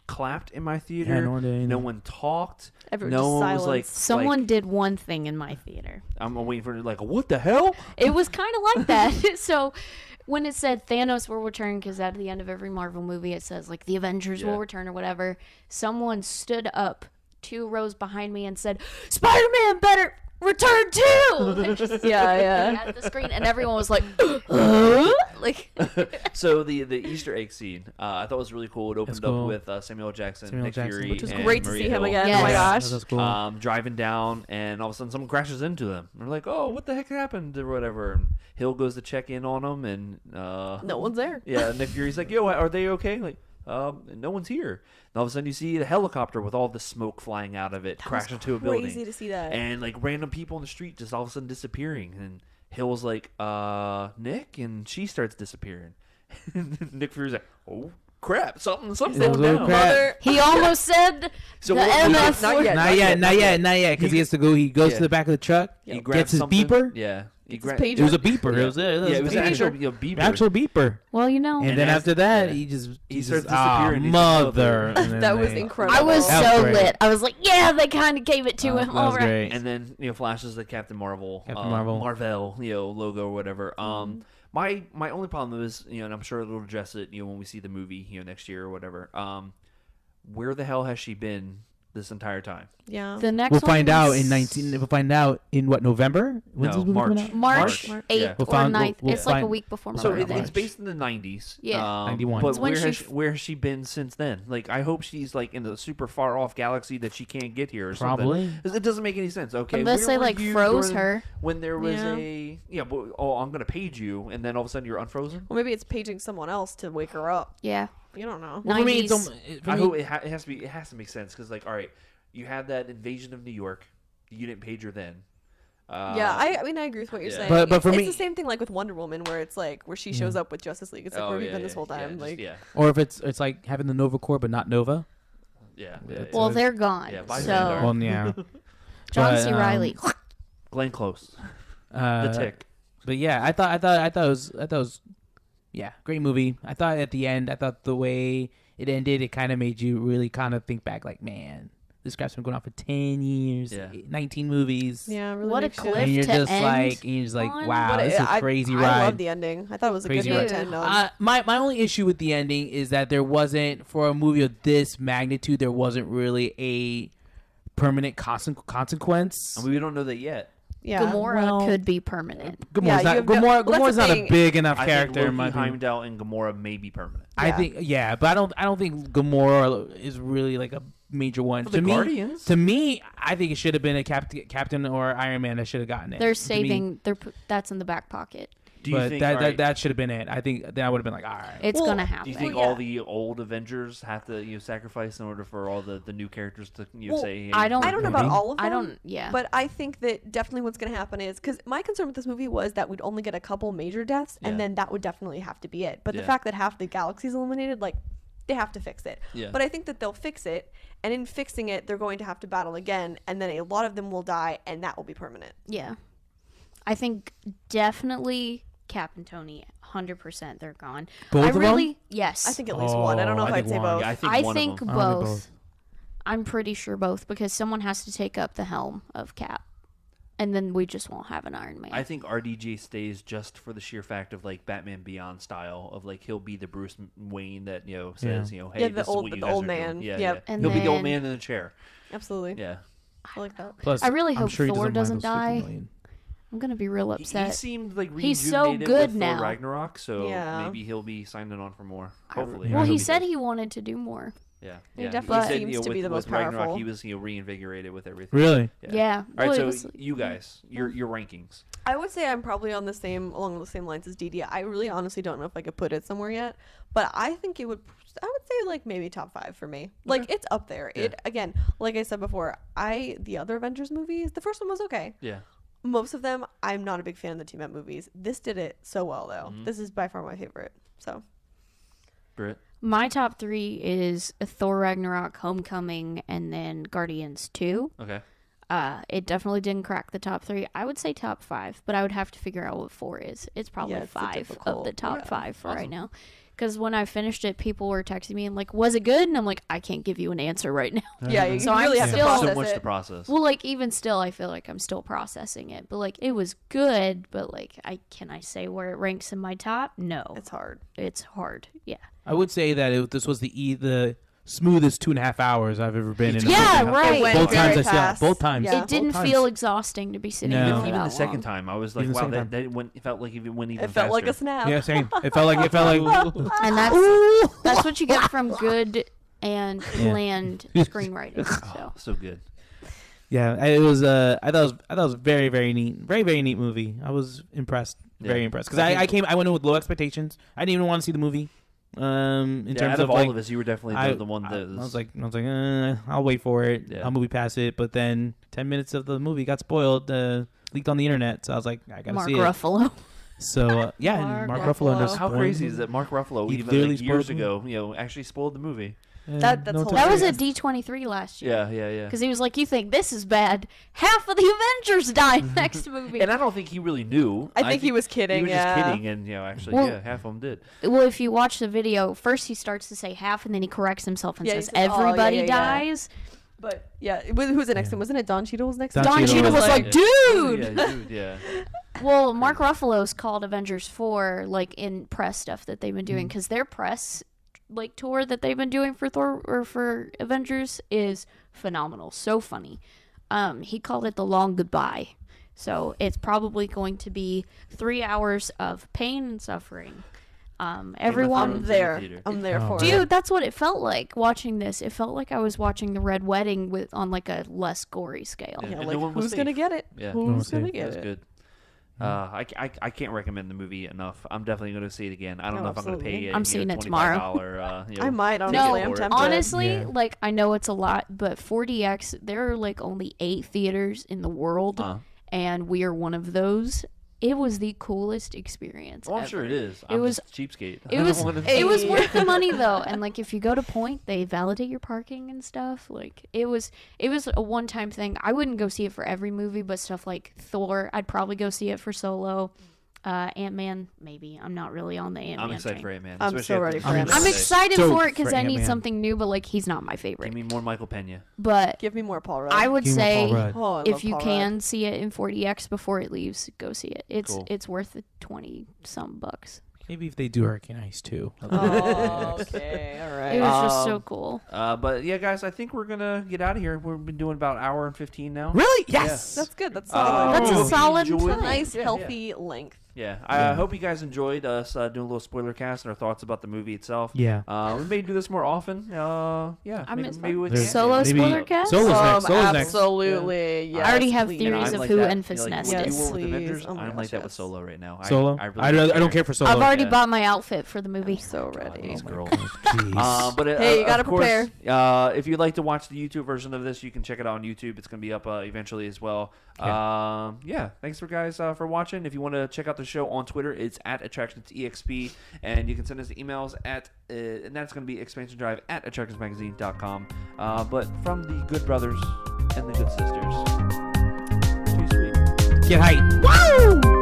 clapped in my theater. Yeah, nor did I. No one talked. Everyone no just one was silence. Someone did one thing in my theater. I'm waiting for like, what the hell? It was kind of like that. So when it said Thanos will return, because at the end of every Marvel movie it says like the Avengers will return or whatever, someone stood up 2 rows behind me and said, Spider-Man better return too. And just Yeah. at the screen, and everyone was like, like So the Easter egg scene, I thought was really cool. It opened cool. up with Samuel Jackson, Samuel Nick Jackson, Fury, which Which was and great to Maria see him Hill. again. Yes. Oh my Yeah, gosh. that's cool. Driving down, and all of a sudden someone crashes into them. They're like, "Oh, what the heck happened?" or whatever. And Hill goes to check in on them, and No one's there. yeah, Nick Fury's like, "Yo, are they okay?" Like, no one's here. And all of a sudden, you see the helicopter with all the smoke flying out of it crash into a building, Crazy to see that. and like random people in the street just all of a sudden disappearing. And Hill's like, "Nick," and she starts disappearing. And Nick Fury's like, "Oh crap, something's It was going a little down." crap. he almost said So the what- MF not word. yet, Not yet, because he has to go. He goes Yeah. to the back of the truck, He gets grabs his something. beeper. Yeah, he It's his gra- pager. It was a beeper. Yeah. It was Yeah, it was a an pager. actual beeper. Actual beeper. Well, you know, And And then as- after that, yeah. he just He starts just, "Ah, disappearing. He's mother. like, And then That was they- incredible. I was That was so great. lit. I was like, yeah, they kind of gave it to him. That All was right. great. And then flashes the Captain Marvel, Marvel. logo or whatever. My only problem is and I'm sure it'll address it when we see the movie next year or whatever. Where the hell has she been this entire time? Yeah. The next We'll one find out was in 19. We'll find out in what, November? When's No, this movie March. coming out? March March. 8th Yeah. We'll or find- 9th. we'll It's like a find- week before my So birthday. it's based in the 90s. Yeah. 91. But It's when where has she been since then? Like, I hope she's like in the super far off galaxy that she can't get here or Probably. something. 'Cause it doesn't make any sense. Okay, Unless where they, were like, you froze during- her. when there was Yeah. but, I'm gonna page you, and then all of a sudden you're unfrozen. Well, maybe it's paging someone else to wake her up. Yeah. You don't know. Well, for me, it's 90s. for I me- hope it has to make sense because like, all right, you had that invasion of New York. You didn't page her then. Yeah, I mean, I agree with what you're yeah. saying. But for it's me- the same thing like with Wonder Woman, where it's like where she shows up with Justice League. It's like where have you been this whole time? Like, Or if it's like having the Nova Corps but not Nova. yeah. Well, they're gone. Yeah, bye, so Xandar. Well, yeah. John But, C. Riley. Glenn Close, Uh, the Tick. But yeah, I thought it was yeah, great movie. I thought at the end, the way it ended, it kind of made you really kind of think back, like, man, this crap's been going on for 10 years, Yeah. 19 movies. yeah, really What a makes you- cliff. And you're to just end like, on. wow, But this is a I- crazy I ride. love the ending. I thought it was a Crazy good ride. note to end on. My only issue with the ending is that there wasn't, for a movie of this magnitude, there wasn't really a permanent consequence. I mean, we don't know that yet. Yeah. Gamora well- could be permanent. Gamora's Yeah, not, you have no- Gamora, well, that's Gamora's the not a thing. big enough I character think in my Loki, opinion. Heimdall, and Gamora may be permanent. I Yeah. think, yeah, but I don't think Gamora is really like a major one. Well, to the me, Guardians. to me, I think it should have been a Captain or Iron Man that should have gotten it. They're To me. saving. That's in the back pocket. Do you But think all right, that should have been it. I think that would have been like, all right. It's Well, gonna do happen. you think Well, yeah. all the old Avengers have to sacrifice in order for all the new characters to Well, say? Hey, I don't- I don't know about all of them. I don't. Yeah. But I think that definitely what's going to happen is because my concern with this movie was that we'd only get a couple major deaths, Yeah. and then that would definitely have to be it. But the Yeah. fact that half the galaxy's eliminated, like, they have to fix it. Yeah. But I think that they'll fix it, and in fixing it, they're going to have to battle again, and then a lot of them will die, and that will be permanent. Yeah. I think definitely Cap and Tony, 100% they're gone. Both I of them? really, yes. I think at least one. I don't know Oh, if I I'd think say one. both. Yeah, I think I one think of them. I don't think both. both. I'm pretty sure both because someone has to take up the helm of Cap, and then we just won't have an Iron Man. I think RDJ stays just for the sheer fact of like Batman Beyond style of like he'll be the Bruce Wayne that says hey Yeah, the this old- is what you the guys old are man. doing. Yeah, Yep. yeah. And He'll be the old then- man in the chair. Absolutely. Yeah. I like that. Plus, I really I'm hope sure he Thor doesn't mind doesn't those 50 die. million. I'm gonna be real He upset. seemed like He's so rejuvenated good with now. Thor Ragnarok, so Yeah. maybe he'll be signing on for more. I- Hopefully. Yeah, well, I he hope he said does. he wanted to do more. Yeah, He yeah. definitely said, seems to with, be the most with Ragnarok, powerful. he was reinvigorated with everything. Really? Yeah. All right, Well, it so was- you guys, your rankings. I would say I'm probably on along the same lines as Didi. I really honestly don't know if I could put it somewhere yet, but I think I would say like maybe top 5 for me. Like it's up there. Yeah. It again, like I said before, the other Avengers movies, the first one was okay. Yeah. Most of them, I'm not a big fan of the team up movies. This did it so well though. Mm-hmm. This is by far my favorite. So Britt. my top 3 is Thor Ragnarok, Homecoming, and then Guardians 2. Okay. It definitely didn't crack the top 3. I would say top 5, but I would have to figure out what 4 is. It's probably Yeah, it's a 5 of difficult- the top yeah. 5 for right Awesome. now. because when I finished it, people were texting me and like, "Was it good?" And I'm like, "I can't give you an answer right now." Yeah, you So really I'm have to still- process So much it. to process. Well, like even still, I feel like I'm still processing it. But like it was good. But like, can I say where it ranks in my top? No, It's hard. it's hard. Yeah. I would say that this was the smoothest 2.5 hours I've ever been in. Yeah, a movie. right. It went Both very times I saw it. fast. Both times. Yeah. It didn't Both feel times. exhausting to be sitting No. there for Even that the second long. time, I was like, Even the wow, second it felt like it went even It felt like a faster. snap. Yeah, same. It felt like And that's what you get from good and planned screenwriting. So So good. Yeah, it was. I thought it was very, very neat. Very, very neat movie. I was impressed. Very Yeah. impressed. Because I went in with low expectations. I didn't even want to see the movie. In Yeah, terms out of all like, of us, you were definitely the one that I was like, I'll wait for it. Yeah. I'll movie past it. But then 10 minutes of the movie got spoiled, leaked on the internet. So I was like, I gotta Mark see Ruffalo. it. So yeah, and Mark Mark Ruffalo. Ruffalo. just how spoiled crazy it. is that Mark Ruffalo, He even literally like years spoiled ago, actually spoiled the movie. That's hilarious. That was a D23 last year. Yeah. Because he was like, "You think this is bad? Half of the Avengers die next movie." And I don't think he really knew. I think he was kidding. He was yeah. just kidding, and actually, Well- yeah, half of them did. Well, if you watch the video, first he starts to say half, and then he corrects himself and Yeah, he says says, "Oh, yeah, everybody yeah, yeah." dies. But yeah, who's the next one? Wasn't it Don Cheadle was next? Don Don Cheadle Cheadle was like, "Dude." Yeah, dude, yeah. Well, Mark Ruffalo's called Avengers 4 like in press stuff that they've been doing because their press like tour that they've been doing for Thor or for Avengers is phenomenal, so funny. He called it the long goodbye. So it's probably going to be 3 hours of pain and suffering. Everyone, I'm there. Theater. I'm there Oh, for man. it. dude, that's what it felt like watching this. It felt like I was watching the Red Wedding on like a less gory scale. Yeah. Yeah, And like no one was who's gonna safe. get it? Yeah. No one Who's was gonna safe. get That's it? good. I can't recommend the movie enough. I'm definitely going to see it again. I don't Oh, know if I'm going to absolutely. pay. I'm seeing it tomorrow. $25, I might ticket honestly. I'm for it. tempted. Honestly, Yeah. like I know it's a lot, but 4DX, there are like only 8 theaters in the world, and we are one of those. It was the coolest experience. Well, I'm ever. sure it is. It I'm was- just cheapskate. It I was don't wanna- it was worth the money though, and like if you go to Point, they validate your parking and stuff. Like it was a one-time thing. I wouldn't go see it for every movie, but stuff like Thor, I'd probably go see it for Solo. Ant-Man, maybe. I'm not really on the Ant-Man I'm excited train. for Ant-Man. I'm especially so after ready the for trailer Ant-Man. I'm today. excited So for it because for I need Ant-Man. something new, but like he's not my Give favorite. me more Michael Pena. But Give me more Paul Rudd. I would Give me say Paul Rudd. Oh, I if love you Paul can Rudd. see it in 4DX before it leaves, go see it. Cool. It's worth the 20 some bucks. Maybe if they do Hurricane Ice too. Oh, okay, all right. It was just so cool. But yeah, guys, I think we're gonna get out of here. We've been doing about an hour and 15 now. Really? Yes. That's good. That's solid. That's a hope you solid enjoyed time. it. nice, Yeah, healthy length. Yeah, I hope you guys enjoyed us doing a little spoiler cast and our thoughts about the movie itself. Yeah. We may do this more often. Yeah, I mean, maybe with There's- Solo maybe- Spoilercast? Solo's next. Solo's next. Absolutely. Yes, I already have please. theories I'm of like who that. Enfys Like, Nest when Yes, you is. were with please. Avengers, Oh my I'm gosh, like that with yes. Solo right now. Solo. I, really I don't care for Solo. I've already Yeah. bought my outfit for the movie. I'm so ready. These girls. Jeez. But Hey, you gotta of course, prepare. if you'd like to watch the YouTube version of this, you can check it out on YouTube. It's going to be up eventually as well. Yeah, thanks for guys for watching. If you want to check out the show on Twitter, it's at AttractionsEXP, and you can send us emails at and that's going to be expansiondrive@attractionsmagazine.com. But from the good brothers and the good sisters, too sweet. Get hype. Woo!